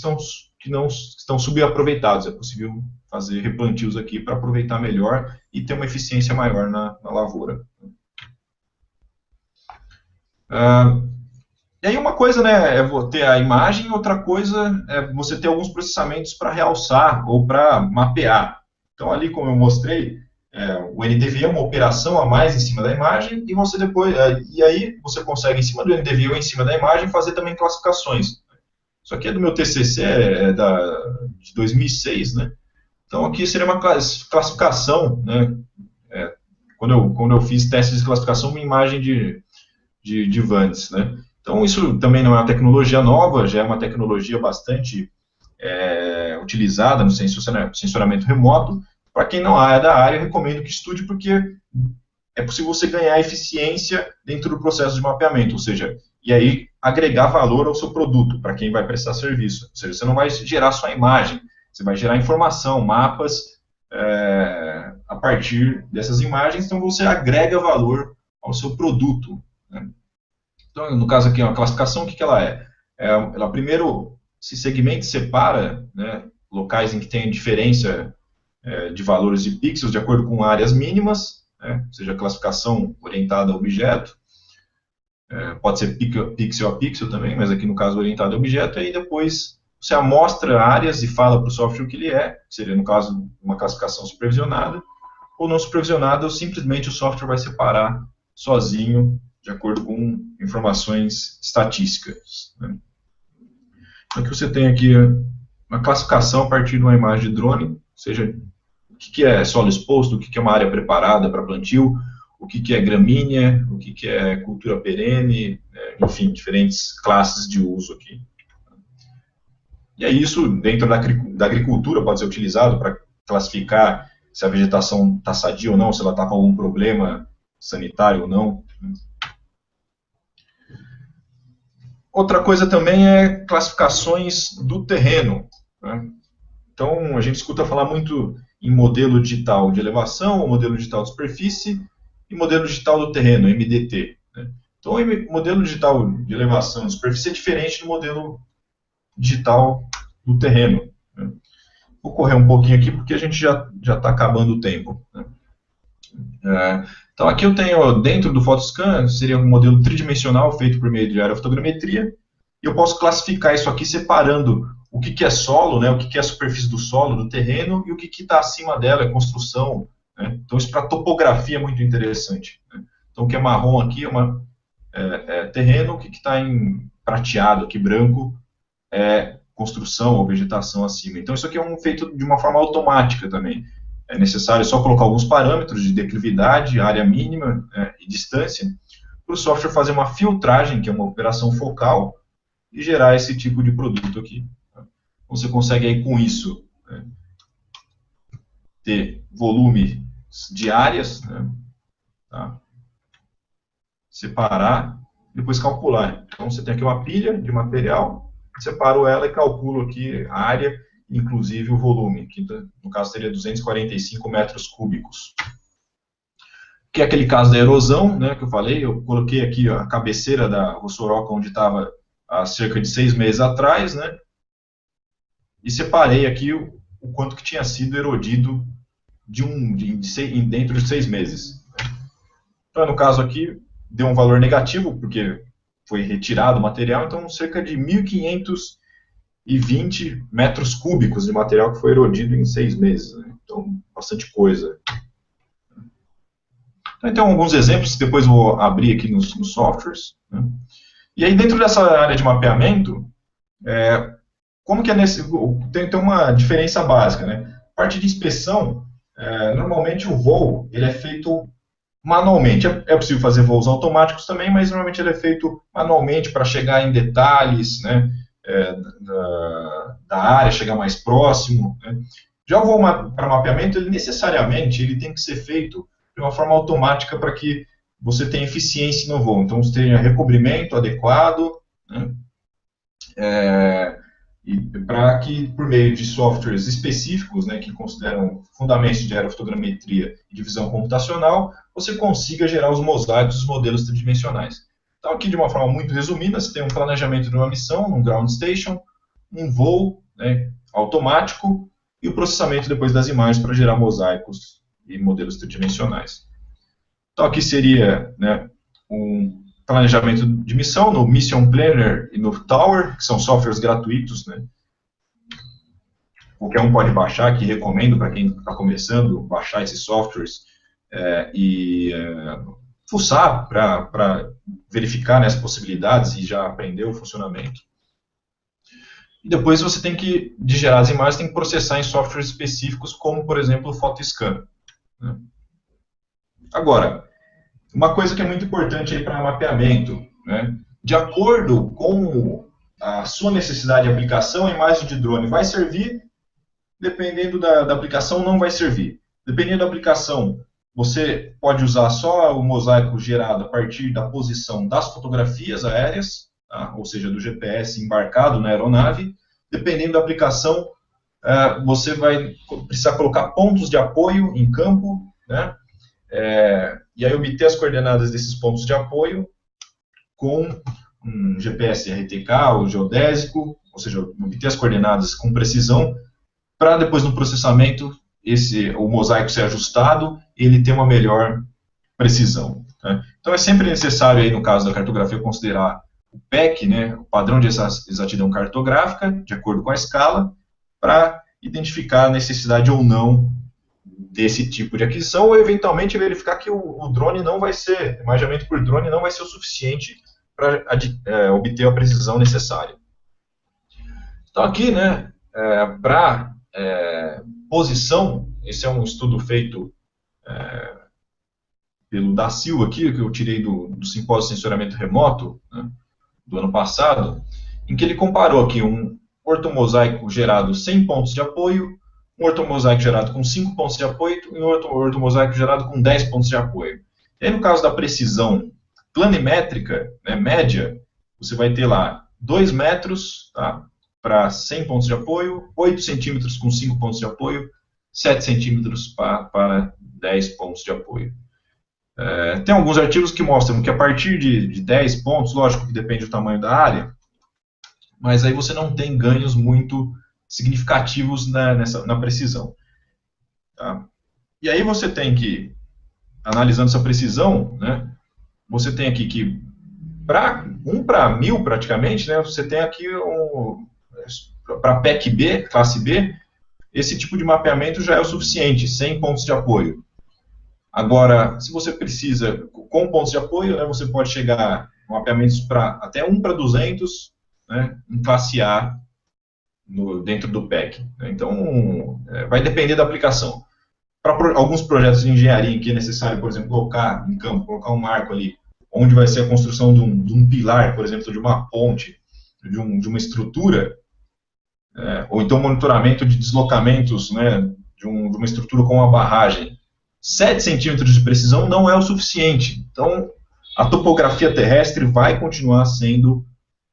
[SPEAKER 2] não estão subaproveitados. É possível fazer replantios aqui para aproveitar melhor e ter uma eficiência maior na lavoura. E aí uma coisa, né, é ter a imagem, outra coisa é você ter alguns processamentos para realçar ou para mapear. Então ali, como eu mostrei, o NDVI é uma operação a mais em cima da imagem e você depois, e aí você consegue em cima do NDVI ou em cima da imagem fazer também classificações. Isso aqui é do meu TCC, de 2006, né? Então aqui seria uma classificação, né? Quando eu fiz testes de classificação, uma imagem de Vandes, né? Então isso também não é uma tecnologia nova, já é uma tecnologia bastante utilizada no sensoramento remoto. Para quem não é da área, eu recomendo que estude, porque é possível você ganhar eficiência dentro do processo de mapeamento, ou seja, e aí agregar valor ao seu produto, para quem vai prestar serviço. Ou seja, você não vai gerar só a imagem, você vai gerar informação, mapas, a partir dessas imagens, então você agrega valor ao seu produto, né? Então, no caso aqui, uma classificação, o que ela é? Ela primeiro se segmenta e separa, né, locais em que tem diferença de valores de pixels de acordo com áreas mínimas, né, ou seja, classificação orientada a objeto, pode ser pixel a pixel também, mas aqui no caso orientado a objeto, e aí depois você amostra áreas e fala para o software o que ele é, que seria no caso uma classificação supervisionada, ou não supervisionada, ou simplesmente o software vai separar sozinho, de acordo com informações estatísticas, né. Então aqui você tem aqui uma classificação a partir de uma imagem de drone, ou seja, o que é solo exposto, o que é uma área preparada para plantio, o que é gramínea, o que é cultura perene, enfim, diferentes classes de uso aqui. E aí isso, dentro da agricultura, pode ser utilizado para classificar se a vegetação está sadia ou não, se ela está com algum problema sanitário ou não. Outra coisa também é classificações do terreno, né? Então, a gente escuta falar muito em modelo digital de elevação, ou modelo digital de superfície, e modelo digital do terreno, MDT, né? Então, o modelo digital de elevação de superfície é diferente do modelo digital do terreno, né? Vou correr um pouquinho aqui, porque a gente já está acabando o tempo, né? Então, aqui eu tenho, dentro do Photoscan, seria um modelo tridimensional feito por meio de aerofotogrametria, e eu posso classificar isso aqui separando o que é solo, né, o que é a superfície do solo, do terreno, e o que está acima dela, é construção, né? Então, isso para topografia é muito interessante, né? Então, o que é marrom aqui é terreno, o que está em prateado aqui, branco, é construção ou vegetação acima. Então, isso aqui é feito de uma forma automática também. É necessário só colocar alguns parâmetros de declividade, área mínima, e distância, para o software fazer uma filtragem, que é uma operação focal, e gerar esse tipo de produto aqui. Você consegue aí com isso, né, ter volume de áreas, né, tá, separar, depois calcular. Então você tem aqui uma pilha de material, separo ela e calculo aqui a área, inclusive o volume, que no caso seria 245 metros cúbicos. Que é aquele caso da erosão, né, que eu falei, eu coloquei aqui a cabeceira da Rossoroca, onde estava há cerca de 6 meses atrás, né, e separei aqui o quanto que tinha sido erodido dentro de 6 meses. Então, no caso aqui, deu um valor negativo, porque foi retirado o material, então cerca de 1.520 metros cúbicos de material que foi erodido em 6 meses. Né? Então, bastante coisa. Então, alguns exemplos, depois eu vou abrir aqui nos softwares. Né? E aí, dentro dessa área de mapeamento, como que tem uma diferença básica, né? Parte de inspeção, normalmente o voo ele é feito manualmente. É possível fazer voos automáticos também, mas normalmente ele é feito manualmente para chegar em detalhes, né, da área, chegar mais próximo. Né? Já o voo para mapeamento, ele necessariamente ele tem que ser feito de uma forma automática para que você tenha eficiência no voo. Então, você tenha recobrimento adequado, né? E para que, por meio de softwares específicos, né, que consideram fundamentos de aerofotogrametria e divisão computacional, você consiga gerar os mosaicos dos modelos tridimensionais. Então, aqui, de uma forma muito resumida, você tem um planejamento de uma missão, um ground station, um voo, né, automático e o processamento depois das imagens para gerar mosaicos e modelos tridimensionais. Então, aqui seria, né, um planejamento de missão no Mission Planner e no Tower, que são softwares gratuitos, né? Qualquer um pode baixar, que recomendo para quem está começando, baixar esses softwares e fuçar para verificar, né, as possibilidades e já aprender o funcionamento. E depois você tem que, de gerar as imagens, tem que processar em softwares específicos, como, por exemplo, o PhotoScan. Né? Agora, uma coisa que é muito importante para mapeamento, né? De acordo com a sua necessidade de aplicação, a imagem de drone vai servir, dependendo da aplicação, não vai servir. Dependendo da aplicação, você pode usar só o mosaico gerado a partir da posição das fotografias aéreas, tá? Ou seja, do GPS embarcado na aeronave. Dependendo da aplicação, você vai precisar colocar pontos de apoio em campo, né? E aí obter as coordenadas desses pontos de apoio com um GPS RTK ou geodésico, ou seja, obter as coordenadas com precisão, para depois no processamento o mosaico ser ajustado e ele ter uma melhor precisão. Né? Então é sempre necessário, aí, no caso da cartografia, considerar o PEC, né, o padrão de exatidão cartográfica, de acordo com a escala, para identificar a necessidade ou não desse tipo de aquisição, ou eventualmente verificar que o drone não vai ser, o imaginamento por drone não vai ser o suficiente para obter a precisão necessária. Então aqui, né, para posição, esse é um estudo feito pelo Da Silva aqui, que eu tirei do simpósio de sensoriamento remoto, né, do ano passado, em que ele comparou aqui um ortomosaico gerado sem pontos de apoio, um ortomosaico gerado com 5 pontos de apoio e um ortomosaico gerado com 10 pontos de apoio. E aí, no caso da precisão planimétrica, né, média, você vai ter lá 2 metros, tá, para 100 pontos de apoio, 8 centímetros com 5 pontos de apoio, 7 centímetros para 10 pontos de apoio. Tem alguns artigos que mostram que a partir de 10 pontos, lógico que depende do tamanho da área, mas aí você não tem ganhos muito significativos na precisão. Tá? E aí você tem que, analisando essa precisão, né, você tem aqui que, para 1 para 1000 praticamente, né, você tem aqui para PEC B, classe B, esse tipo de mapeamento já é o suficiente, 100 pontos de apoio. Agora, se você precisa, com pontos de apoio, né, você pode chegar a mapeamentos para até 1 para 200, né, em classe A, dentro do PEC. Então, vai depender da aplicação. Para alguns projetos de engenharia em que é necessário, por exemplo, colocar em campo, colocar um marco ali, onde vai ser a construção de um pilar, por exemplo, de uma ponte, de uma estrutura, ou então monitoramento de deslocamentos, né, de uma estrutura com uma barragem. 7 centímetros de precisão não é o suficiente. Então, a topografia terrestre vai continuar sendo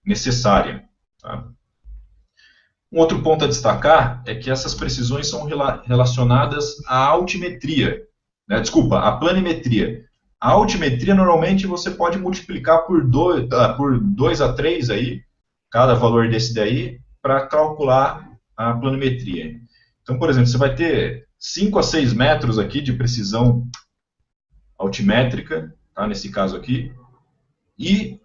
[SPEAKER 2] necessária. Tá? Um outro ponto a destacar é que essas precisões são relacionadas à altimetria. Né? Desculpa, à planimetria. A altimetria, normalmente, você pode multiplicar por 2 a 3, aí, cada valor desse daí, para calcular a planimetria. Então, por exemplo, você vai ter 5 a 6 metros aqui de precisão altimétrica, tá, nesse caso aqui, e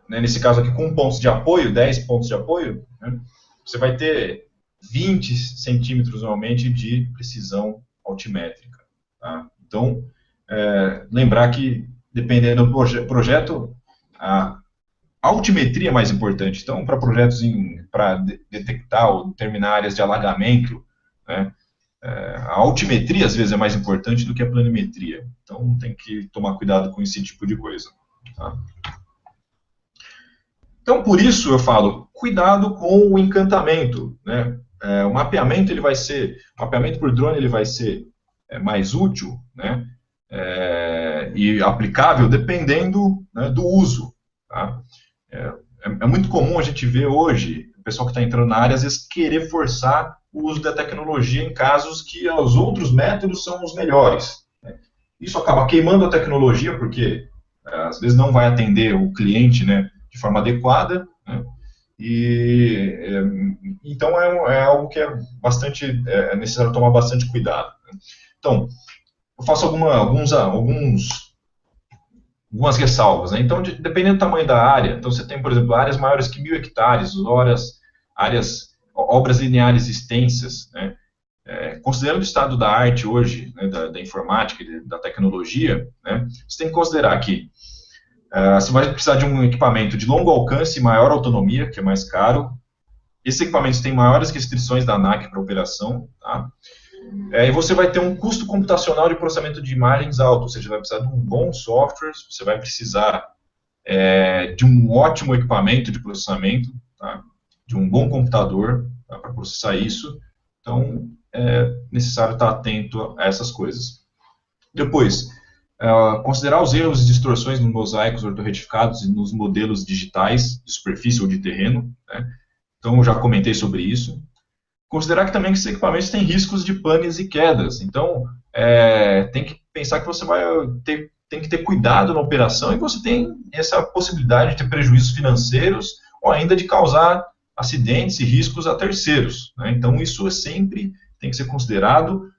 [SPEAKER 2] né, nesse caso aqui com pontos de apoio, 10 pontos de apoio, né, você vai ter 20 centímetros normalmente de precisão altimétrica. Tá? Então, lembrar que dependendo do projeto, a altimetria é mais importante. Então, para projetos para detectar ou determinar áreas de alagamento, né, a altimetria às vezes é mais importante do que a planimetria. Então, tem que tomar cuidado com esse tipo de coisa. Tá? Então, por isso eu falo, cuidado com o encantamento, né? O mapeamento o mapeamento por drone ele vai ser mais útil, né? E aplicável dependendo, né, do uso. Tá? É muito comum a gente ver hoje o pessoal que está entrando na área às vezes querer forçar o uso da tecnologia em casos que os outros métodos são os melhores. Né? Isso acaba queimando a tecnologia porque às vezes não vai atender o cliente, né, de forma adequada, né? Então é algo que é necessário tomar bastante cuidado. Né? Então, eu faço algumas ressalvas. Né? Então, dependendo do tamanho da área, então você tem, por exemplo, áreas maiores que 1.000 hectares, obras lineares extensas, né? Considerando o estado da arte hoje, né, da informática e da tecnologia, né, você tem que considerar que você vai precisar de um equipamento de longo alcance e maior autonomia, que é mais caro. Esses equipamentos têm maiores restrições da ANAC para operação. Tá? E você vai ter um custo computacional de processamento de imagens alto, ou seja, vai precisar de um bom software, você vai precisar de um ótimo equipamento de processamento, tá? De um bom computador, tá? Para processar isso. Então, é necessário estar atento a essas coisas. Depois, considerar os erros e distorções nos mosaicos ortorretificados e nos modelos digitais de superfície ou de terreno. Né? Então, eu já comentei sobre isso. Considerar que também esses equipamentos têm riscos de panes e quedas. Então, tem que pensar que você tem que ter cuidado na operação e você tem essa possibilidade de ter prejuízos financeiros ou ainda de causar acidentes e riscos a terceiros. Né? Então, isso sempre tem que ser considerado.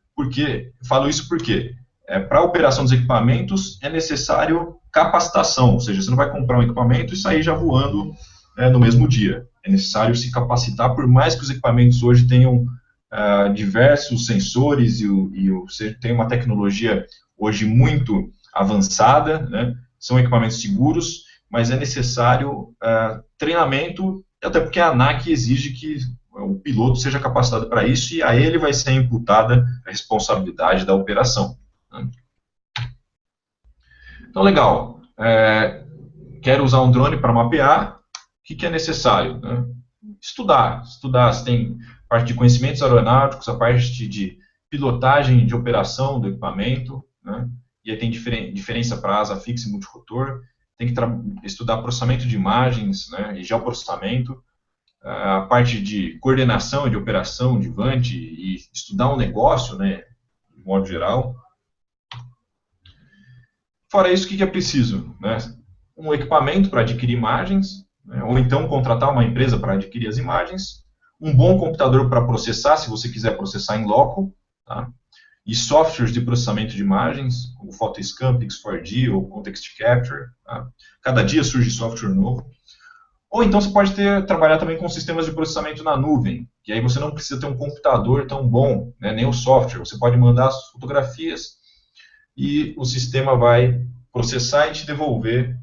[SPEAKER 2] Falo isso porque para a operação dos equipamentos é necessário capacitação, ou seja, você não vai comprar um equipamento e sair já voando no mesmo dia. É necessário se capacitar, por mais que os equipamentos hoje tenham diversos sensores e você tem uma tecnologia hoje muito avançada, né? São equipamentos seguros, mas é necessário treinamento, até porque a ANAC exige que o piloto seja capacitado para isso e a ele vai ser imputada a responsabilidade da operação. Né? Então, legal. Quero usar um drone para mapear. O que é necessário? Né? Estudar se tem parte de conhecimentos aeronáuticos, a parte de pilotagem de operação do equipamento, né? E aí tem diferença para asa fixa e multirotor, tem que estudar processamento de imagens, né, e geoprocessamento, a parte de coordenação e de operação de VANT e estudar um negócio, né, de modo geral. Fora isso, o que é preciso? Né? Um equipamento para adquirir imagens, né, ou então contratar uma empresa para adquirir as imagens, um bom computador para processar, se você quiser processar em loco, tá? E softwares de processamento de imagens, como PhotoScan, Pix4D ou Context Capture. Tá? Cada dia surge software novo. Ou então você pode trabalhar também com sistemas de processamento na nuvem, que aí você não precisa ter um computador tão bom, né, nem o software. Você pode mandar as fotografias e o sistema vai processar e te devolver,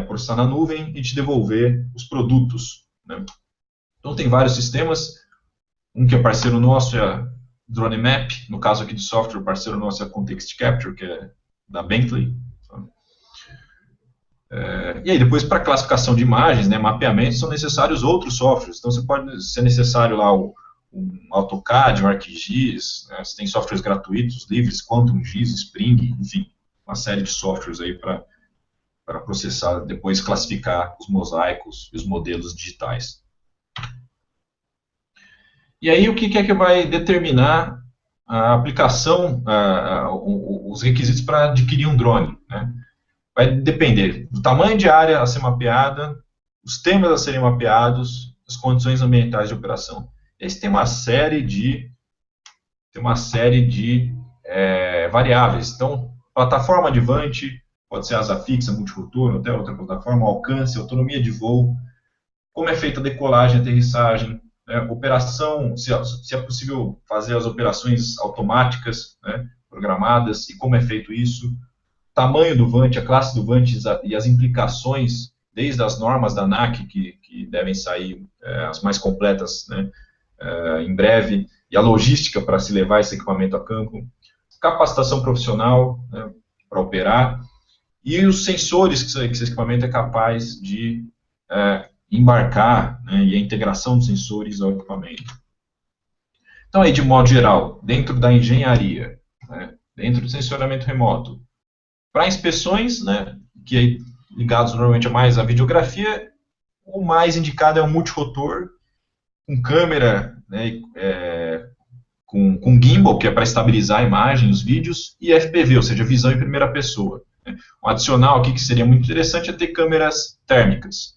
[SPEAKER 2] processar na nuvem e te devolver os produtos. Né? Então tem vários sistemas, um que é parceiro nosso é DroneMap, no caso aqui de software, o parceiro nosso é Context Capture, que é da Bentley. E aí depois para classificação de imagens, né, mapeamento, são necessários outros softwares. Então você pode ser necessário lá um AutoCAD, um ArcGIS, né, você tem softwares gratuitos, livres, QuantumGIS, Spring, enfim, uma série de softwares aí para processar, depois classificar os mosaicos e os modelos digitais. E aí o que é que vai determinar a aplicação, os requisitos para adquirir um drone? Né? Vai depender do tamanho de área a ser mapeada, os temas a serem mapeados, as condições ambientais de operação. Esse tem uma série de variáveis. Então, plataforma de VANT, pode ser asa fixa, multirotor, até outra plataforma, alcance, autonomia de voo, como é feita a decolagem, aterrissagem, né, operação, se é possível fazer as operações automáticas, né, programadas, e como é feito isso, tamanho do VANT, a classe do VANT e as implicações, desde as normas da ANAC, que devem sair as mais completas, né, em breve, e a logística para se levar esse equipamento a campo, capacitação profissional, né, para operar, e os sensores que esse equipamento é capaz de embarcar, né, e a integração dos sensores ao equipamento. Então, aí, de modo geral, dentro da engenharia, né, dentro do sensoramento remoto, para inspeções, né, que aí, ligados normalmente mais à videografia, o mais indicado é o multirotor, com câmera, né, com gimbal, que é para estabilizar a imagem, os vídeos, e FPV, ou seja, visão em primeira pessoa. Um adicional aqui que seria muito interessante é ter câmeras térmicas.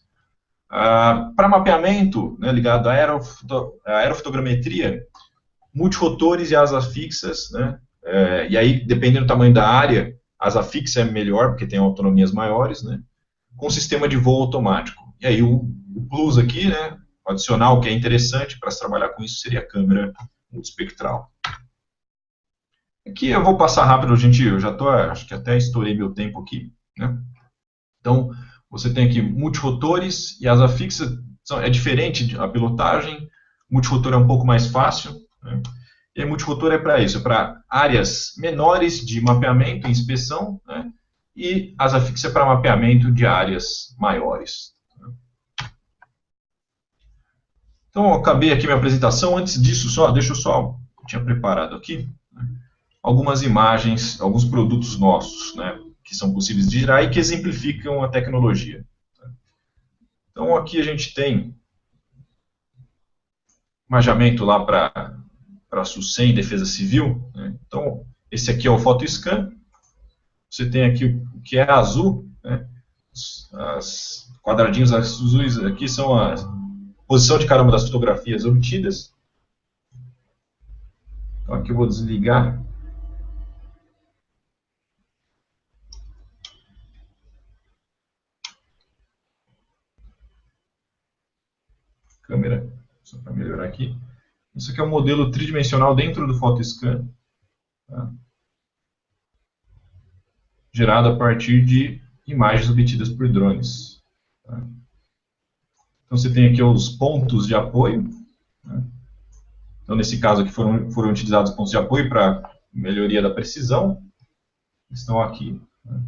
[SPEAKER 2] Para mapeamento, né, ligado à aerofotogrametria, multirotores e asas fixas, né, e aí, dependendo do tamanho da área, asa fixa é melhor, porque tem autonomias maiores, né, com sistema de voo automático. E aí, o plus aqui, né, o adicional que é interessante para se trabalhar com isso, seria a câmera multispectral. Aqui eu vou passar rápido, gente, eu já estou, acho que até estourei meu tempo aqui, né. Então, você tem aqui multirotores e asa fixa, é diferente a pilotagem, multirotor é um pouco mais fácil, né? E aí, multirotor é para isso, é para áreas menores de mapeamento e inspeção, né? E asa fixa é para mapeamento de áreas maiores. Então, eu acabei aqui minha apresentação. Antes disso, deixa eu só, eu tinha preparado aqui, né, algumas imagens, alguns produtos nossos, né, que são possíveis de girar e que exemplificam a tecnologia. Então, aqui a gente tem imaginamento lá para SUSEM, Defesa Civil, né? Então, esse aqui é o PhotoScan. Você tem aqui o que é azul, né? Os quadradinhos azuis aqui são a posição de cada uma das fotografias obtidas. Então, aqui eu vou desligar. Câmera, só para melhorar aqui. Isso aqui é um modelo tridimensional dentro do PhotoScan, tá? Gerado a partir de imagens obtidas por drones. Tá? Então você tem aqui os pontos de apoio, né? Então nesse caso aqui foram utilizados pontos de apoio para melhoria da precisão, estão aqui, né?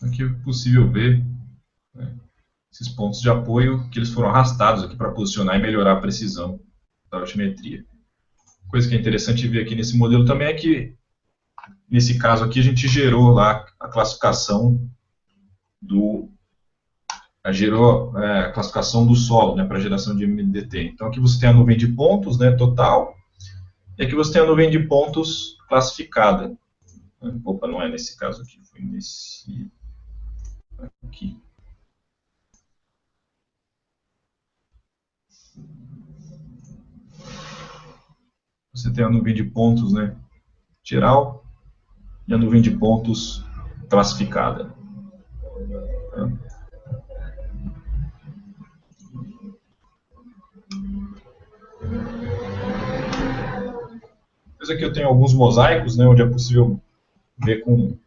[SPEAKER 2] Aqui é possível ver, né, esses pontos de apoio que eles foram arrastados aqui para posicionar e melhorar a precisão da altimetria. Coisa que é interessante ver aqui nesse modelo também é que, nesse caso aqui, a gente gerou lá a classificação a classificação do solo, né, para geração de MDT. Então aqui você tem a nuvem de pontos, né, total, e aqui você tem a nuvem de pontos classificada. Opa, não é nesse caso aqui, foi nesse aqui. Você tem a nuvem de pontos, né, geral e a nuvem de pontos classificada. Depois aqui eu tenho alguns mosaicos, né, onde é possível ver com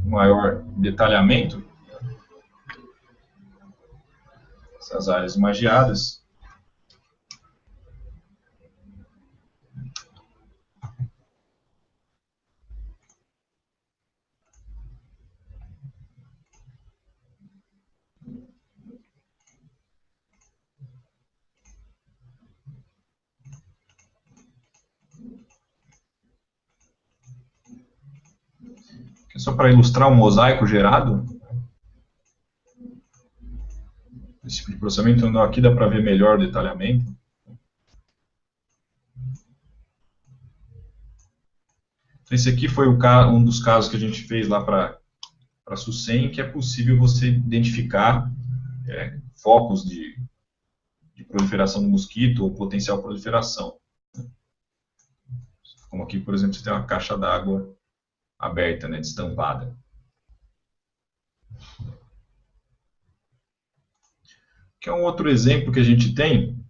[SPEAKER 2] maior detalhamento essas áreas imagiadas. Só para ilustrar um mosaico gerado, esse tipo de processamento, então aqui dá para ver melhor o detalhamento. Então, esse aqui foi um dos casos que a gente fez lá para a SUSEM, que é possível você identificar focos de proliferação do mosquito ou potencial proliferação. Como aqui, por exemplo, você tem uma caixa d'água aberta, né, destampada. Que é um outro exemplo que a gente tem,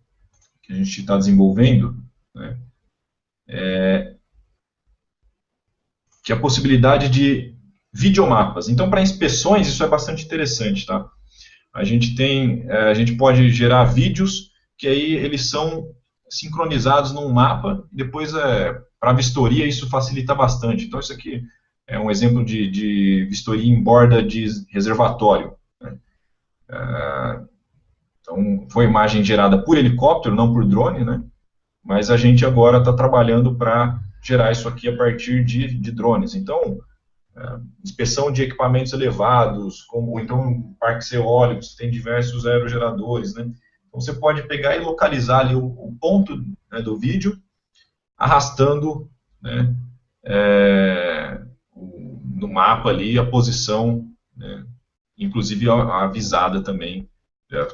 [SPEAKER 2] que a gente está desenvolvendo, né, que é a possibilidade de videomapas. Então, para inspeções, isso é bastante interessante, tá? A gente pode gerar vídeos que aí eles são sincronizados num mapa, e depois, para vistoria, isso facilita bastante. Então, isso aqui é um exemplo de vistoria em borda de reservatório, né? Então, foi imagem gerada por helicóptero, não por drone, né? Mas a gente agora está trabalhando para gerar isso aqui a partir de drones. Então, inspeção de equipamentos elevados, como então parques eólicos, tem diversos aerogeradores, né? Então, você pode pegar e localizar ali o ponto, né, do vídeo, arrastando, né, no mapa ali a posição, né, inclusive a visada também,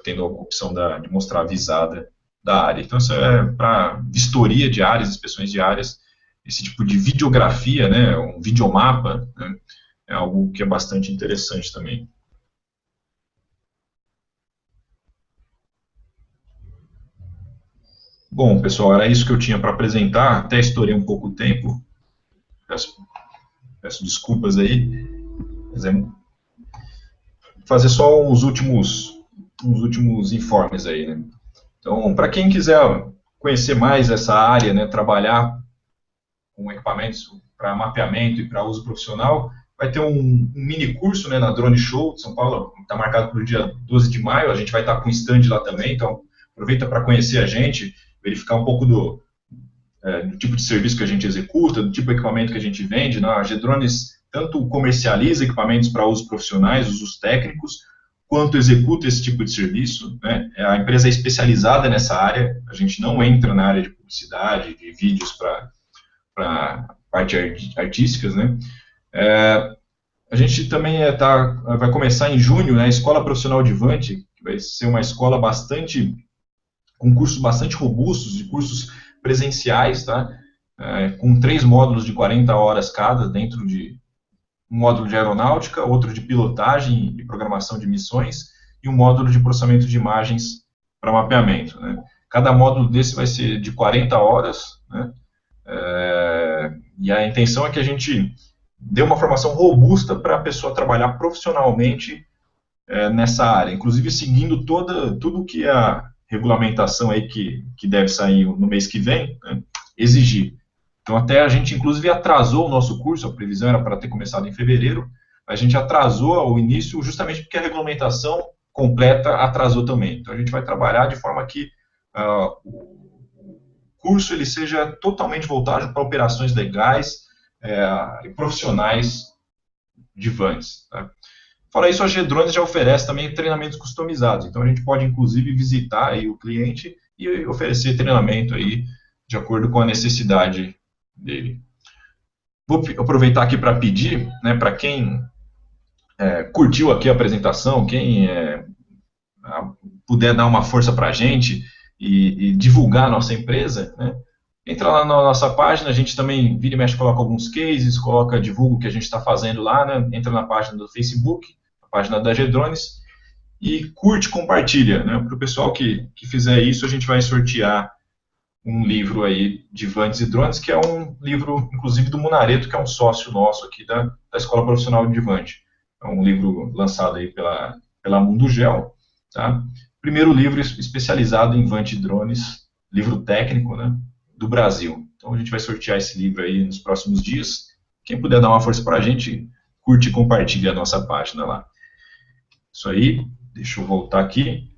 [SPEAKER 2] tendo a opção de mostrar a visada da área. Então, isso é para vistoria de áreas, inspeções de áreas, esse tipo de videografia, né, um videomapa, né, é algo que é bastante interessante também. Bom, pessoal, era isso que eu tinha para apresentar. Até estourei um pouco o tempo. Peço desculpas aí. Mas fazer só uns últimos informes aí, né? Então, para quem quiser conhecer mais essa área, né, trabalhar com equipamentos para mapeamento e para uso profissional, vai ter um mini curso, né, na Drone Show de São Paulo, está marcado para o dia 12 de maio, a gente vai estar com stand lá também, então aproveita para conhecer a gente, verificar um pouco do tipo de serviço que a gente executa, do tipo de equipamento que a gente vende. A G-Drones tanto comercializa equipamentos para usos profissionais, usos técnicos, quanto executa esse tipo de serviço, né? A empresa é especializada nessa área, a gente não entra na área de publicidade, de vídeos para parte artísticas, né? A gente também vai começar em junho, né, a Escola Profissional de Vante, que vai ser uma escola com cursos bastante robustos, de cursos presenciais, tá? Com 3 módulos de 40 horas cada, dentro de um módulo de aeronáutica, outro de pilotagem e programação de missões, e um módulo de processamento de imagens para mapeamento, né? Cada módulo desse vai ser de 40 horas, né? E a intenção é que a gente dê uma formação robusta para a pessoa trabalhar profissionalmente nessa área, inclusive seguindo tudo que a regulamentação aí que deve sair no mês que vem, né, exigir. Então, até a gente, inclusive, atrasou o nosso curso, a previsão era para ter começado em fevereiro, a gente atrasou o início justamente porque a regulamentação completa atrasou também. Então, a gente vai trabalhar de forma que o curso ele seja totalmente voltado para operações legais e profissionais de vans. Tá? Fora isso, a G-Drones já oferece também treinamentos customizados. Então, a gente pode, inclusive, visitar aí o cliente e oferecer treinamento aí de acordo com a necessidade dele. Vou aproveitar aqui para pedir, né, para quem curtiu aqui a apresentação, quem puder dar uma força para a gente e divulgar a nossa empresa, né, entra lá na nossa página, a gente também vira e mexe, coloca alguns cases, divulga o que a gente está fazendo lá, né, entra na página do Facebook, a página da G-Drones, e curte, compartilha, né, para o pessoal que fizer isso, a gente vai sortear um livro aí de Vantes e Drones, que é um livro, inclusive, do Munareto, que é um sócio nosso aqui da Escola Profissional de Vante. É um livro lançado aí pela Mundo Gel, tá? Primeiro livro especializado em Vante e Drones, livro técnico, né, do Brasil. Então a gente vai sortear esse livro aí nos próximos dias. Quem puder dar uma força para a gente, curte e compartilha a nossa página lá. Isso aí, deixa eu voltar aqui.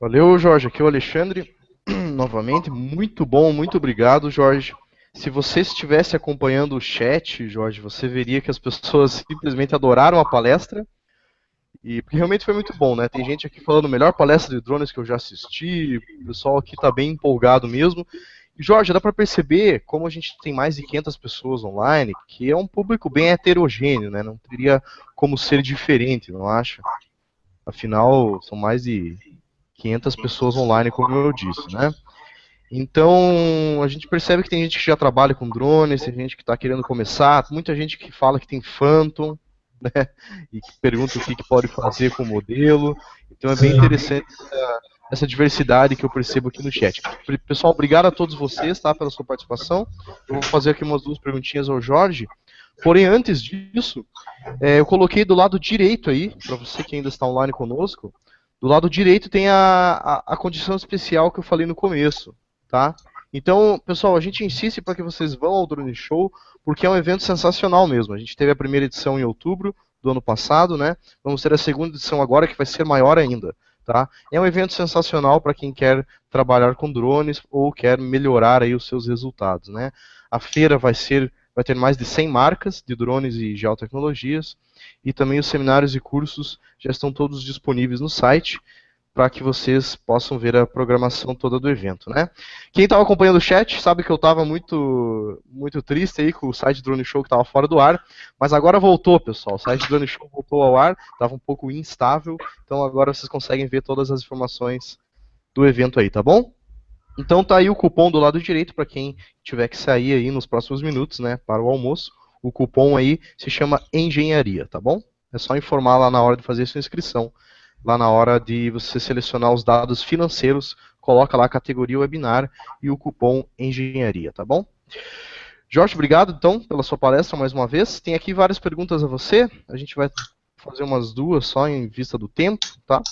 [SPEAKER 1] Valeu, Jorge. Aqui é o Alexandre, novamente. Muito bom, muito obrigado, Jorge. Se você estivesse acompanhando o chat, Jorge, você veria que as pessoas simplesmente adoraram a palestra E porque realmente foi muito bom, né? Tem gente aqui falando melhor palestra de drones que eu já assisti, o pessoal aqui tá bem empolgado mesmo. E, Jorge, dá para perceber, como a gente tem mais de 500 pessoas online, que é um público bem heterogêneo, né? Não teria como ser diferente, não acha? Afinal, são mais de 500 pessoas online, como eu disse, né? Então, a gente percebe que tem gente que já trabalha com drones, tem gente que está querendo começar, muita gente que fala que tem Phantom, né? E que pergunta o que, que pode fazer com o modelo. Então é bem
[SPEAKER 2] Sim.
[SPEAKER 1] interessante essa diversidade que eu percebo aqui no chat. Pessoal, obrigado a todos vocês, tá, pela sua participação. Eu vou fazer aqui umas 2 perguntinhas ao Jorge. Porém, antes disso, eu coloquei do lado direito aí, para você que ainda está online conosco, do lado direito tem a condição especial que eu falei no começo, tá? Então, pessoal, a gente insiste para que vocês vão ao Drone Show, porque é um evento sensacional mesmo. A gente teve a primeira edição em outubro do ano passado, né? Vamos ter a segunda edição agora, que vai ser maior ainda, tá? É um evento sensacional para quem quer trabalhar com drones ou quer melhorar aí os seus resultados, né? A feira vai ter mais de 100 marcas de drones e geotecnologias, e também os seminários e cursos já estão todos disponíveis no site, para que vocês possam ver a programação toda do evento, né? Quem estava acompanhando o chat sabe que eu estava muito triste aí com o site Drone Show que estava fora do ar, mas agora voltou, pessoal. O site Drone Show voltou ao ar, estava um pouco instável, então agora vocês conseguem ver todas as informações do evento aí, tá bom? Então tá aí o cupom do lado direito para quem tiver que sair aí nos próximos minutos, né, para o almoço. O cupom aí se chama Engenharia, tá bom? É só informar lá na hora de fazer sua inscrição. Lá na hora de você selecionar os dados financeiros, coloca lá a categoria webinar e o cupom Engenharia, tá bom? Jorge, obrigado então pela sua palestra mais uma vez. Tem aqui várias perguntas a você, a gente vai fazer umas 2 só em vista do tempo, tá?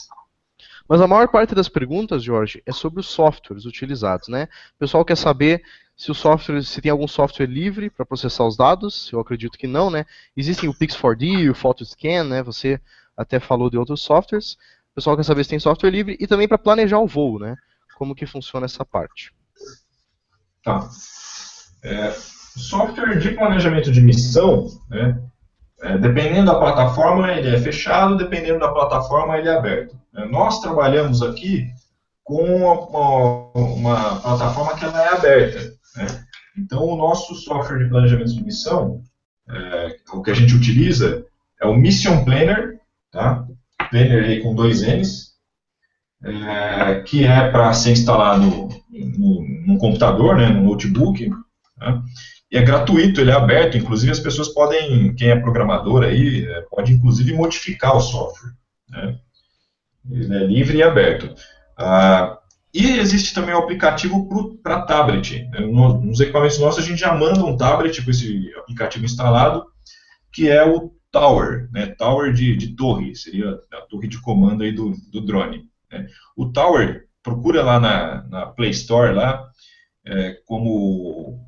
[SPEAKER 1] Mas a maior parte das perguntas, Jorge, é sobre os softwares utilizados, né? O pessoal quer saber se tem algum software livre para processar os dados. Eu acredito que não, né? Existem o Pix4D, o PhotoScan, né? Você até falou de outros softwares. O pessoal quer saber se tem software livre e também para planejar o voo, né? Como que funciona essa parte?
[SPEAKER 2] Tá. Software de planejamento de missão, né? Dependendo da plataforma, ele é fechado, dependendo da plataforma, ele é aberto. Nós trabalhamos aqui com uma plataforma que ela é aberta, né? Então, o nosso software de planejamento de missão, o que a gente utiliza é o Mission Planner, tá? Planner aí com 2 N's, que é para ser instalado no computador, né, no notebook, tá? E é gratuito, ele é aberto, inclusive as pessoas podem, quem é programador aí, pode inclusive modificar o software, né? Ele é livre e aberto. E existe também o aplicativo para tablet. Nos equipamentos nossos a gente já manda um tablet com esse aplicativo instalado, que é o Tower, né? Tower de torre, seria a torre de comando aí do drone, né? O Tower, procura lá na Play Store, lá, como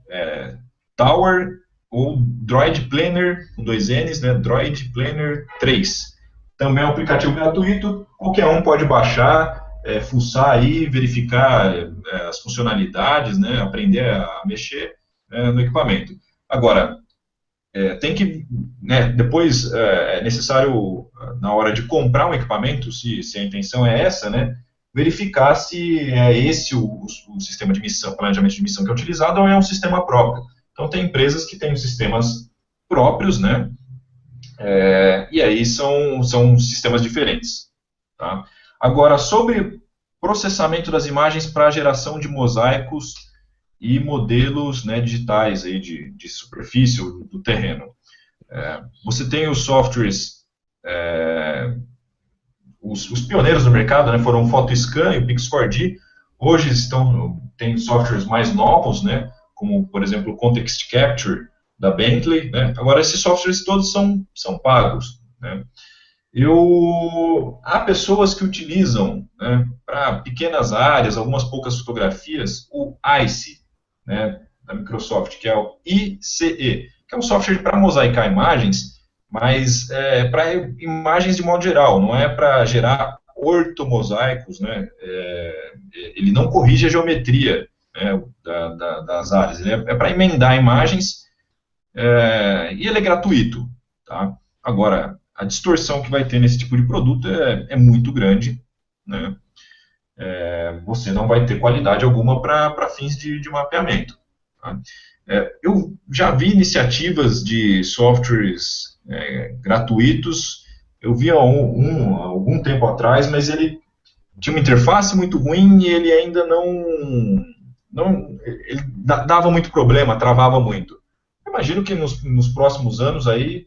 [SPEAKER 2] Tower ou Droid Planner, com 2 N's, né? Droid Planner 3. Também é um aplicativo gratuito, qualquer um pode baixar, fuçar aí, verificar as funcionalidades, né? Aprender a mexer no equipamento. Agora, tem que, né, depois é necessário, na hora de comprar um equipamento, se a intenção é essa, né, verificar se é esse o sistema de missão, planejamento de missão que é utilizado ou é um sistema próprio. Então, tem empresas que têm sistemas próprios, né, e aí são sistemas diferentes. Tá? Agora, sobre processamento das imagens para geração de mosaicos e modelos, né, digitais aí de superfície do terreno. Você tem os softwares, os pioneiros do mercado, né, foram o PhotoScan e o Pix4D. Hoje tem softwares mais novos, né, como, por exemplo, o Context Capture da Bentley, né. Agora, esses softwares todos são pagos, né. Há pessoas que utilizam, né, para pequenas áreas, algumas poucas fotografias, o ICE, né, da Microsoft, que é o ICE, que é um software para mosaicar imagens, mas para imagens de modo geral, não é para gerar ortomosaicos, né, ele não corrige a geometria, né, das áreas, ele é para emendar imagens, e ele é gratuito, tá? Agora, a distorção que vai ter nesse tipo de produto é muito grande, né? Você não vai ter qualidade alguma para fins de mapeamento. Tá? Eu já vi iniciativas de softwares gratuitos, eu vi há algum tempo atrás, mas ele tinha uma interface muito ruim e ele ainda ele dava muito problema, travava muito. Eu imagino que nos próximos anos aí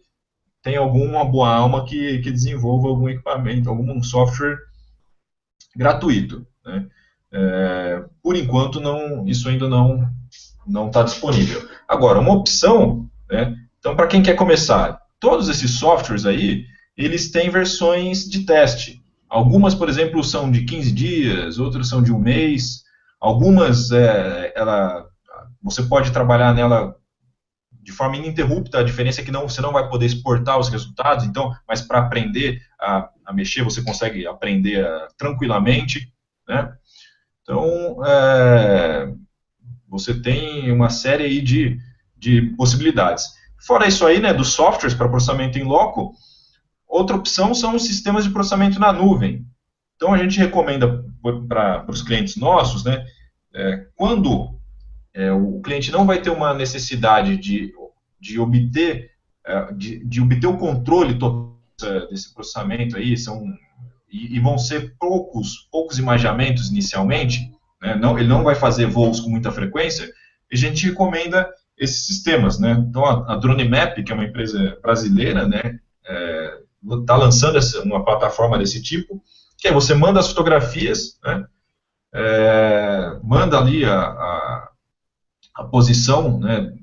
[SPEAKER 2] tem alguma boa alma que desenvolva algum equipamento, algum software gratuito, né? Por enquanto, isso ainda não está disponível. Agora, uma opção, né? Então, para quem quer começar, todos esses softwares aí, eles têm versões de teste. Algumas, por exemplo, são de 15 dias, outras são de um mês. Algumas, você pode trabalhar nela de forma ininterrupta. A diferença é que você não vai poder exportar os resultados, então, mas para aprender a mexer, você consegue aprender tranquilamente, né? Então, você tem uma série aí de possibilidades. Fora isso aí, né, dos softwares para processamento em loco, outra opção são os sistemas de processamento na nuvem. Então, a gente recomenda para os clientes nossos, né, quando o cliente não vai ter uma necessidade de obter o controle total desse processamento aí, e vão ser poucos imaginamentos inicialmente, né, ele não vai fazer voos com muita frequência, e a gente recomenda esses sistemas, né? Então, a DroneMap, que é uma empresa brasileira, né, está lançando uma plataforma desse tipo, que aí você manda as fotografias, né, manda ali a posição, né,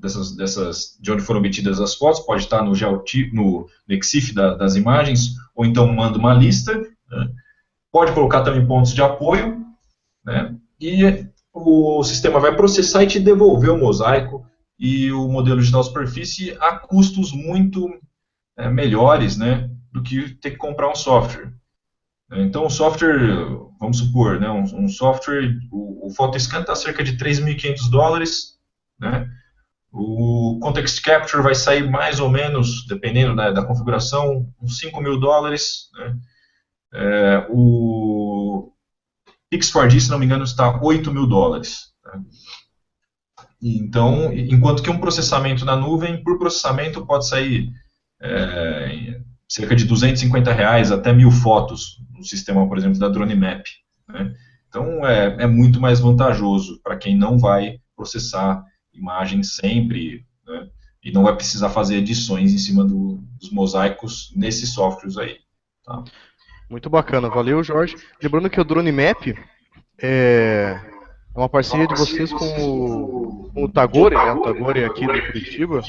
[SPEAKER 2] de onde foram obtidas as fotos, pode estar no EXIF das imagens, ou então manda uma lista, né, pode colocar também pontos de apoio, né, e o sistema vai processar e te devolver o mosaico e o modelo digital superfície a custos muito melhores, né, do que ter que comprar um software. Então, o software, vamos supor, né, um software, o PhotoScan está cerca de $3.500, né? O Context Capture vai sair mais ou menos, dependendo da configuração, uns $5.000, né? O Pix4D, se não me engano, está $8.000. Né? Então, enquanto que um processamento na nuvem, por processamento, pode sair cerca de R$250 até 1.000 fotos no sistema, por exemplo, da DroneMap. Né? Então, é muito mais vantajoso para quem não vai processar imagens sempre, né? E não vai precisar fazer edições em cima dos mosaicos nesses softwares aí. Tá?
[SPEAKER 1] Muito bacana, valeu, Jorge. Lembrando que o DroneMap é uma parceria de vocês com o Tagore, né? O Tagore aqui do Curitiba.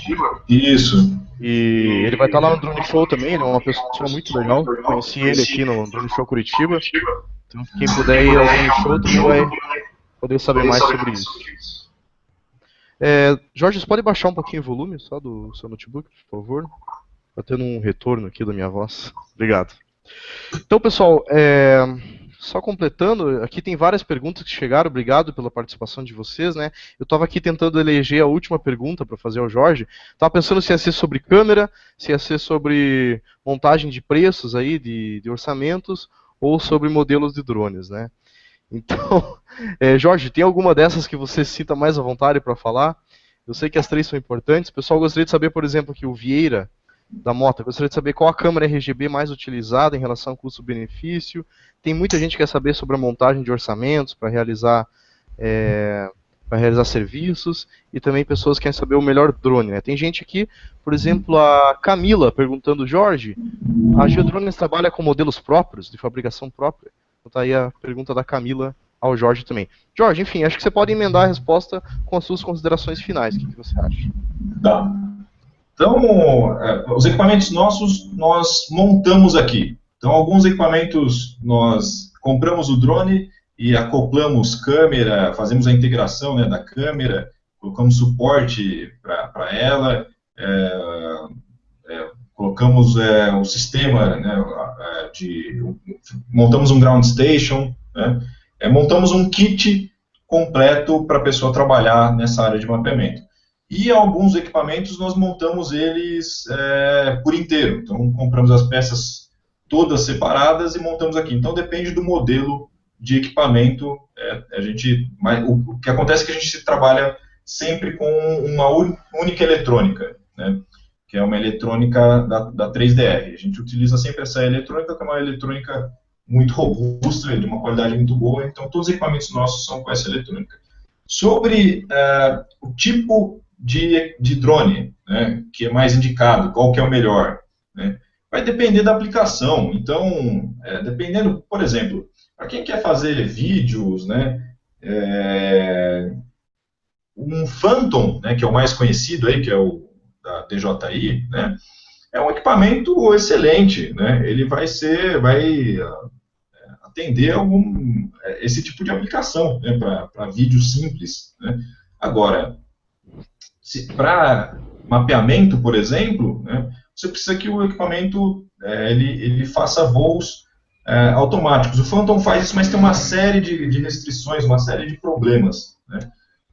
[SPEAKER 2] Isso.
[SPEAKER 1] E ele vai estar lá no Drone Show também, ele é uma pessoa muito legal. Conheci ele aqui no Drone Show Curitiba. Então, quem puder ir ao Drone Show também vai poder saber mais sobre isso. Jorge, você pode baixar um pouquinho o volume só do seu notebook, por favor? Está tendo um retorno aqui da minha voz. Obrigado. Então, pessoal, só completando, aqui tem várias perguntas que chegaram, obrigado pela participação de vocês, né? Eu estava aqui tentando eleger a última pergunta para fazer ao Jorge. Estava pensando se ia ser sobre câmera, se ia ser sobre montagem de preços aí, de orçamentos, ou sobre modelos de drones, né? Então, Jorge, tem alguma dessas que você se sinta mais à vontade para falar? Eu sei que as três são importantes. Pessoal, gostaria de saber, por exemplo, que o Vieira da Mota, gostaria de saber qual a câmera RGB mais utilizada em relação ao custo-benefício. Tem muita gente que quer saber sobre a montagem de orçamentos para realizar serviços, e também pessoas que querem saber o melhor drone, né? Tem gente aqui, por exemplo, a Camila, perguntando, Jorge, a Geodrones trabalha com modelos próprios, de fabricação própria? Então tá aí a pergunta da Camila ao Jorge também. Jorge, enfim, acho que você pode emendar a resposta com as suas considerações finais. O que você acha?
[SPEAKER 2] Tá. Então, os equipamentos nossos nós montamos aqui. Então, alguns equipamentos nós compramos o drone e acoplamos câmera, fazemos a integração, né, da câmera, colocamos suporte para ela, colocamos o sistema, né, montamos um ground station, né, montamos um kit completo para a pessoa trabalhar nessa área de mapeamento. E alguns equipamentos nós montamos eles por inteiro. Então, compramos as peças todas separadas e montamos aqui. Então, depende do modelo de equipamento. O que acontece é que a gente trabalha sempre com uma única eletrônica, né? Que é uma eletrônica da 3DR. A gente utiliza sempre essa eletrônica, que é uma eletrônica muito robusta, de uma qualidade muito boa. Então, todos os equipamentos nossos são com essa eletrônica. Sobre o tipo de drone, né, que é mais indicado, qual que é o melhor, né, vai depender da aplicação. Então, dependendo, por exemplo, para quem quer fazer vídeos, né, um Phantom, né, que é o mais conhecido aí, que é o da DJI, né, é um equipamento excelente, né, ele vai atender esse tipo de aplicação, né, para vídeo simples, né. Agora, para mapeamento, por exemplo, né, você precisa que o equipamento ele faça voos automáticos. O Phantom faz isso, mas tem uma série de restrições, uma série de problemas, né.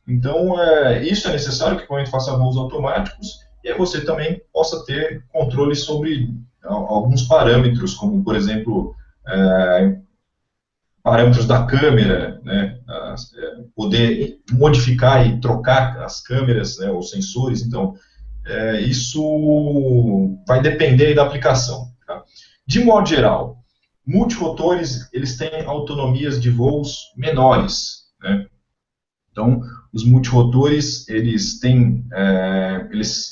[SPEAKER 2] Então, isso é necessário que o equipamento faça voos automáticos e aí você também possa ter controle sobre alguns parâmetros, como, por exemplo, parâmetros da câmera, né, poder modificar e trocar as câmeras, né, os sensores. Então, isso vai depender aí da aplicação. Tá? De modo geral, multirotores eles têm autonomias de voos menores, né? Então, os multirotores eles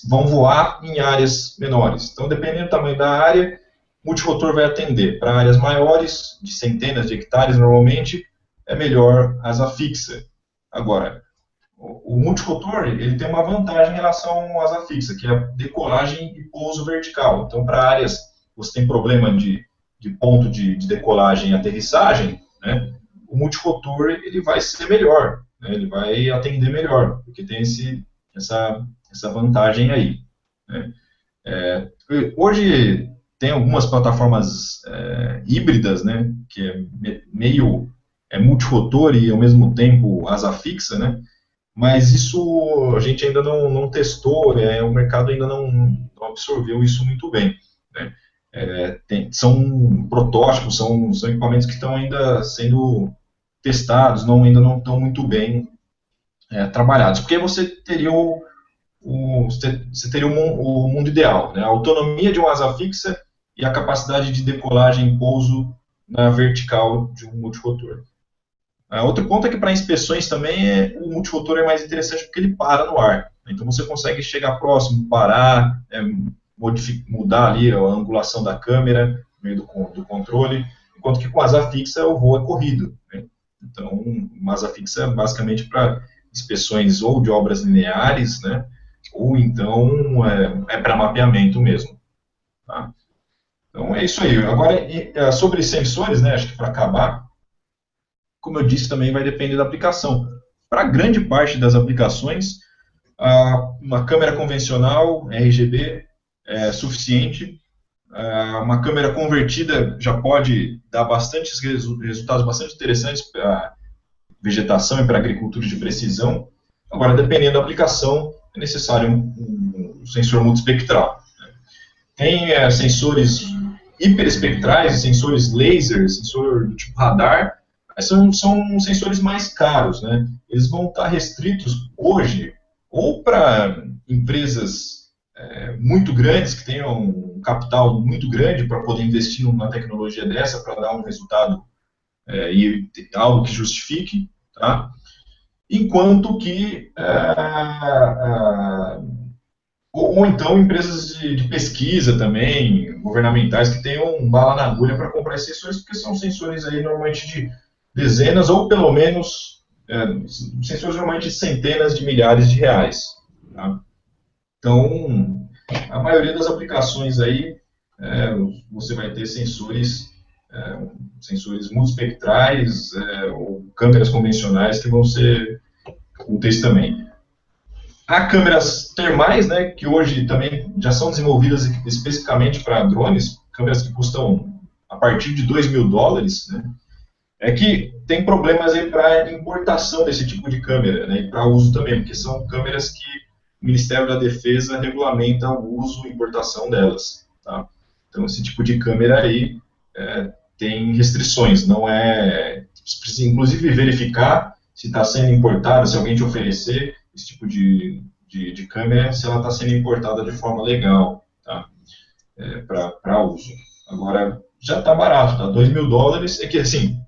[SPEAKER 2] vão voar em áreas menores. Então, dependendo do tamanho da área, o multirotor vai atender. Para áreas maiores, de centenas de hectares, normalmente, é melhor asa fixa. Agora, o multirotor ele tem uma vantagem em relação à asa fixa, que é a decolagem e pouso vertical. Então, para áreas que você tem problema de ponto de decolagem e aterrissagem, né, o multirotor ele vai ser melhor, né, ele vai atender melhor, porque tem essa vantagem aí, né. Hoje tem algumas plataformas híbridas, né, que é meio multirotor e ao mesmo tempo asa fixa, né, mas isso a gente ainda não testou, o mercado ainda não absorveu isso muito bem, né. São protótipos, são equipamentos que estão ainda sendo testados, ainda não estão muito bem trabalhados, porque você teria o mundo ideal, né? A autonomia de uma asa fixa e a capacidade de decolagem e pouso na vertical de um multirotor. Outro ponto é que para inspeções também o multirotor é mais interessante porque ele para no ar. Então você consegue chegar próximo, parar, mudar ali a angulação da câmera, no meio do controle, enquanto que com asa fixa o voo é corrido, né? Então, uma asa fixa é basicamente para inspeções ou de obras lineares, né? Ou então para mapeamento mesmo. Tá? Então é isso aí. Agora, sobre sensores, né, acho que para acabar, como eu disse, também vai depender da aplicação. Para grande parte das aplicações, uma câmera convencional, RGB, é suficiente. Uma câmera convertida já pode dar resultados bastante interessantes para vegetação e para agricultura de precisão. Agora, dependendo da aplicação, é necessário um sensor multiespectral. Tem sensores hiperespectrais, sensores laser, sensor do tipo radar, mas são sensores mais caros, né? Eles vão estar restritos hoje ou para empresas muito grandes, que tenham um capital muito grande para poder investir numa tecnologia dessa, para dar um resultado e algo que justifique, tá? Enquanto que ou então empresas de pesquisa também, governamentais, que tenham bala na agulha para comprar esses sensores, porque são sensores aí normalmente de dezenas ou pelo menos sensores normalmente de centenas de milhares de reais, tá? Então, a maioria das aplicações aí, você vai ter sensores multiespectrais ou câmeras convencionais que vão ser úteis também. Há câmeras termais, né, que hoje também já são desenvolvidas especificamente para drones, câmeras que custam a partir de $2.000, né, que tem problemas aí para importação desse tipo de câmera, né, e para uso também, porque são câmeras que o Ministério da Defesa regulamenta o uso e importação delas. Tá? Então, esse tipo de câmera aí tem restrições, não é... Precisa, inclusive, verificar se está sendo importada, se alguém te oferecer esse tipo de câmera, se ela está sendo importada de forma legal, tá? Para uso. Agora, já está barato, tá? $2.000, é que assim,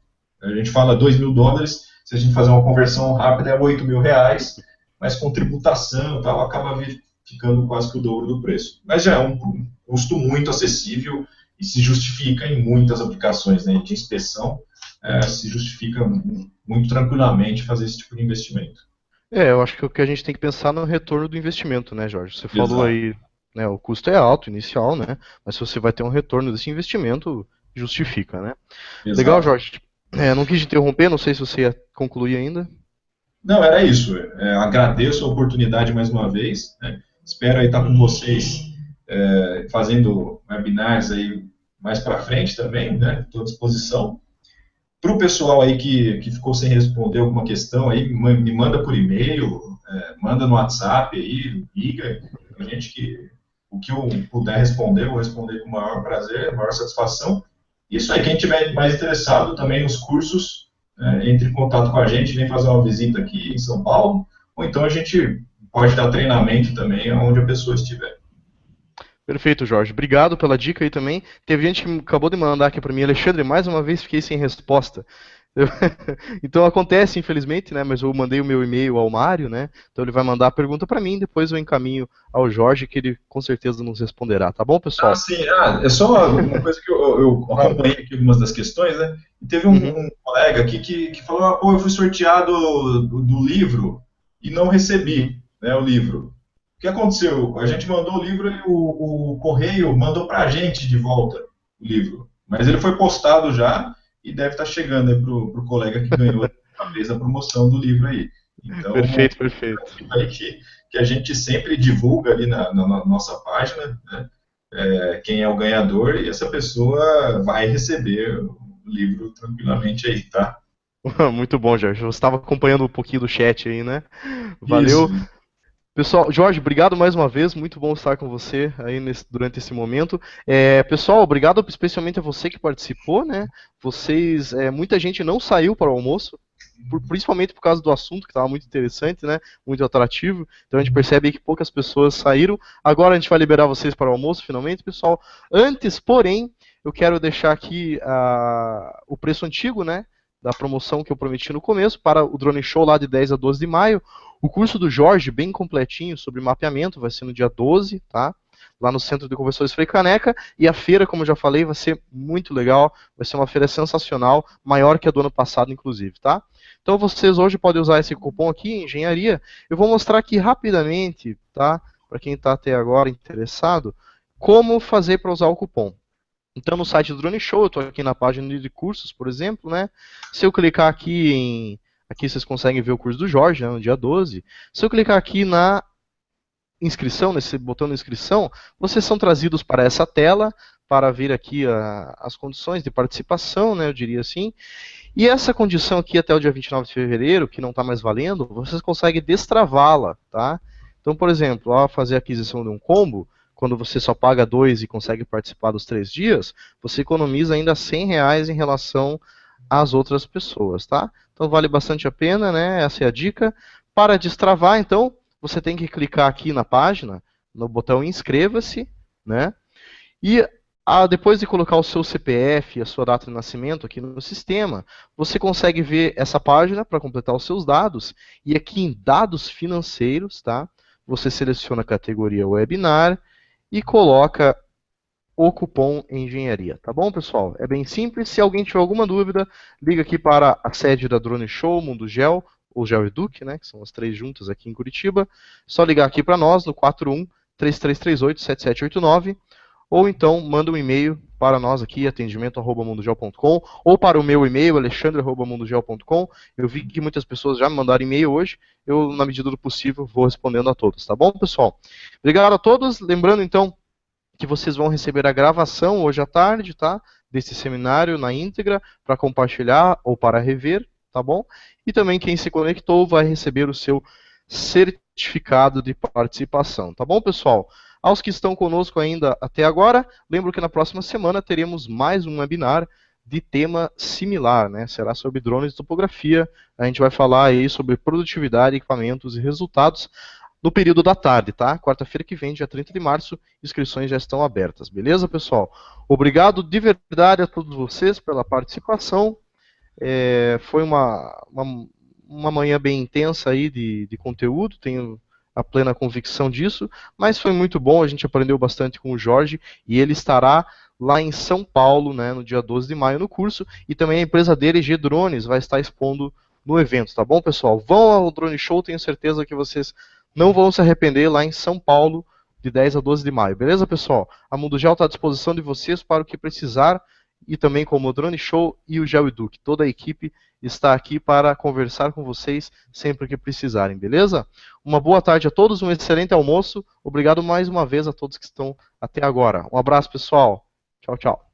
[SPEAKER 2] a gente fala $2.000, se a gente fazer uma conversão rápida é R$8.000, mas com tributação e tal, acaba ficando quase que o dobro do preço. Mas já é um custo muito acessível e se justifica em muitas aplicações, né, de inspeção, se justifica muito tranquilamente fazer esse tipo de investimento.
[SPEAKER 1] Eu acho que o que a gente tem que pensar no retorno do investimento, né, Jorge? Você falou
[SPEAKER 2] Exato.
[SPEAKER 1] aí, né, o custo é alto, inicial, né? Mas se você vai ter um retorno desse investimento, justifica, né?
[SPEAKER 2] Exato.
[SPEAKER 1] Legal, Jorge. Não quis te interromper, não sei se você ia concluir ainda.
[SPEAKER 2] Não, era isso. Agradeço a oportunidade mais uma vez. Né? Espero aí estar com vocês fazendo webinars aí mais para frente também, né? Estou à disposição. Para o pessoal aí que ficou sem responder alguma questão, aí, me manda por e-mail, manda no WhatsApp aí, liga. Tem gente que o que eu puder responder, eu vou responder com o maior prazer, maior satisfação. Isso aí, quem tiver mais interessado também nos cursos, entre em contato com a gente, vem fazer uma visita aqui em São Paulo, ou então a gente pode dar treinamento também onde a pessoa estiver.
[SPEAKER 1] Perfeito, Jorge. Obrigado pela dica aí também. Teve gente que acabou de mandar aqui para mim, Alexandre, mais uma vez fiquei sem resposta. Então acontece, infelizmente, né? Mas eu mandei o meu e-mail ao Mário, né? Então ele vai mandar a pergunta para mim, depois eu encaminho ao Jorge, que ele com certeza nos responderá. Tá bom, pessoal?
[SPEAKER 2] Sim. É só uma coisa que eu acompanhei aqui algumas das questões, né? E teve um colega aqui que falou, pô, eu fui sorteado do livro e não recebi, né, o livro. O que aconteceu? A gente mandou o livro e o correio mandou para a gente de volta o livro. Mas ele foi postado já e deve estar chegando aí para o colega que ganhou a vez a promoção do livro aí. Então,
[SPEAKER 1] perfeito.
[SPEAKER 2] Aí que a gente sempre divulga ali na nossa página, né, quem é o ganhador, e essa pessoa vai receber o livro tranquilamente aí, tá?
[SPEAKER 1] Muito bom, Jorge. Você estava acompanhando um pouquinho do chat aí, né? Valeu.
[SPEAKER 2] Isso.
[SPEAKER 1] Pessoal, Jorge, obrigado mais uma vez, muito bom estar com você aí durante esse momento. Pessoal, obrigado especialmente a você que participou, né? Muita gente não saiu para o almoço, principalmente por causa do assunto que estava muito interessante, né? Muito atrativo. Então a gente percebe que poucas pessoas saíram. Agora a gente vai liberar vocês para o almoço, finalmente, pessoal. Antes, porém, eu quero deixar aqui o preço antigo, né? Da promoção que eu prometi no começo, para o Drone Show lá de 10 a 12 de maio. O curso do Jorge, bem completinho, sobre mapeamento, vai ser no dia 12, tá? Lá no Centro de Conversores Frei Caneca. E a feira, como eu já falei, vai ser muito legal. Vai ser uma feira sensacional, maior que a do ano passado, inclusive, tá? Então vocês hoje podem usar esse cupom aqui, Engenharia. Eu vou mostrar aqui rapidamente, tá? Para quem está até agora interessado, como fazer para usar o cupom. Então, no site do Drone Show, eu estou aqui na página de cursos, por exemplo, né? Se eu clicar aqui aqui vocês conseguem ver o curso do Jorge, né, no dia 12. Se eu clicar aqui na inscrição, nesse botão de inscrição, vocês são trazidos para essa tela, para ver aqui as condições de participação, né, eu diria assim. E essa condição aqui até o dia 29 de fevereiro, que não está mais valendo, vocês conseguem destravá-la, tá? Então, por exemplo, ao fazer a aquisição de um combo, quando você só paga 2 e consegue participar dos 3 dias, você economiza ainda R$100 em relação às outras pessoas, tá? Então vale bastante a pena, né? Essa é a dica. Para destravar, então, você tem que clicar aqui na página, no botão inscreva-se, né? E depois de colocar o seu CPF e a sua data de nascimento aqui no sistema, você consegue ver essa página para completar os seus dados. E aqui em dados financeiros, tá? Você seleciona a categoria webinar e coloca o cupom Engenharia, tá bom, pessoal? É bem simples. Se alguém tiver alguma dúvida, liga aqui para a sede da Drone Show, Mundo Gel, ou Gel Eduque, né, que são as 3 juntas aqui em Curitiba. Só ligar aqui para nós no 41-3338-7789, ou então manda um e-mail para nós aqui, atendimento@mundogel.com, ou para o meu e-mail, alexandre@mundogel.com. Eu vi que muitas pessoas já me mandaram e-mail hoje, eu, na medida do possível, vou respondendo a todos, tá bom, pessoal? Obrigado a todos, lembrando então que vocês vão receber a gravação hoje à tarde, tá? Desse seminário na íntegra, para compartilhar ou para rever, tá bom? E também quem se conectou vai receber o seu certificado de participação. Tá bom, pessoal? Aos que estão conosco ainda até agora, lembro que na próxima semana teremos mais um webinar de tema similar, né? Será sobre drones de topografia. A gente vai falar aí sobre produtividade, equipamentos e resultados no período da tarde, tá? Quarta-feira que vem, dia 30 de março, inscrições já estão abertas, beleza, pessoal? Obrigado de verdade a todos vocês pela participação. Foi uma manhã bem intensa aí de conteúdo, tenho a plena convicção disso, mas foi muito bom, a gente aprendeu bastante com o Jorge, e ele estará lá em São Paulo, né, no dia 12 de maio no curso, e também a empresa dele, G Drones, vai estar expondo no evento, tá bom, pessoal? Vão ao Drone Show, tenho certeza que vocês não vão se arrepender, lá em São Paulo, de 10 a 12 de maio, beleza, pessoal? A Mundo Gel está à disposição de vocês para o que precisar, e também como o Drone Show e o GeoEduc. Toda a equipe está aqui para conversar com vocês sempre que precisarem, beleza? Uma boa tarde a todos, um excelente almoço. Obrigado mais uma vez a todos que estão até agora. Um abraço, pessoal. Tchau, tchau.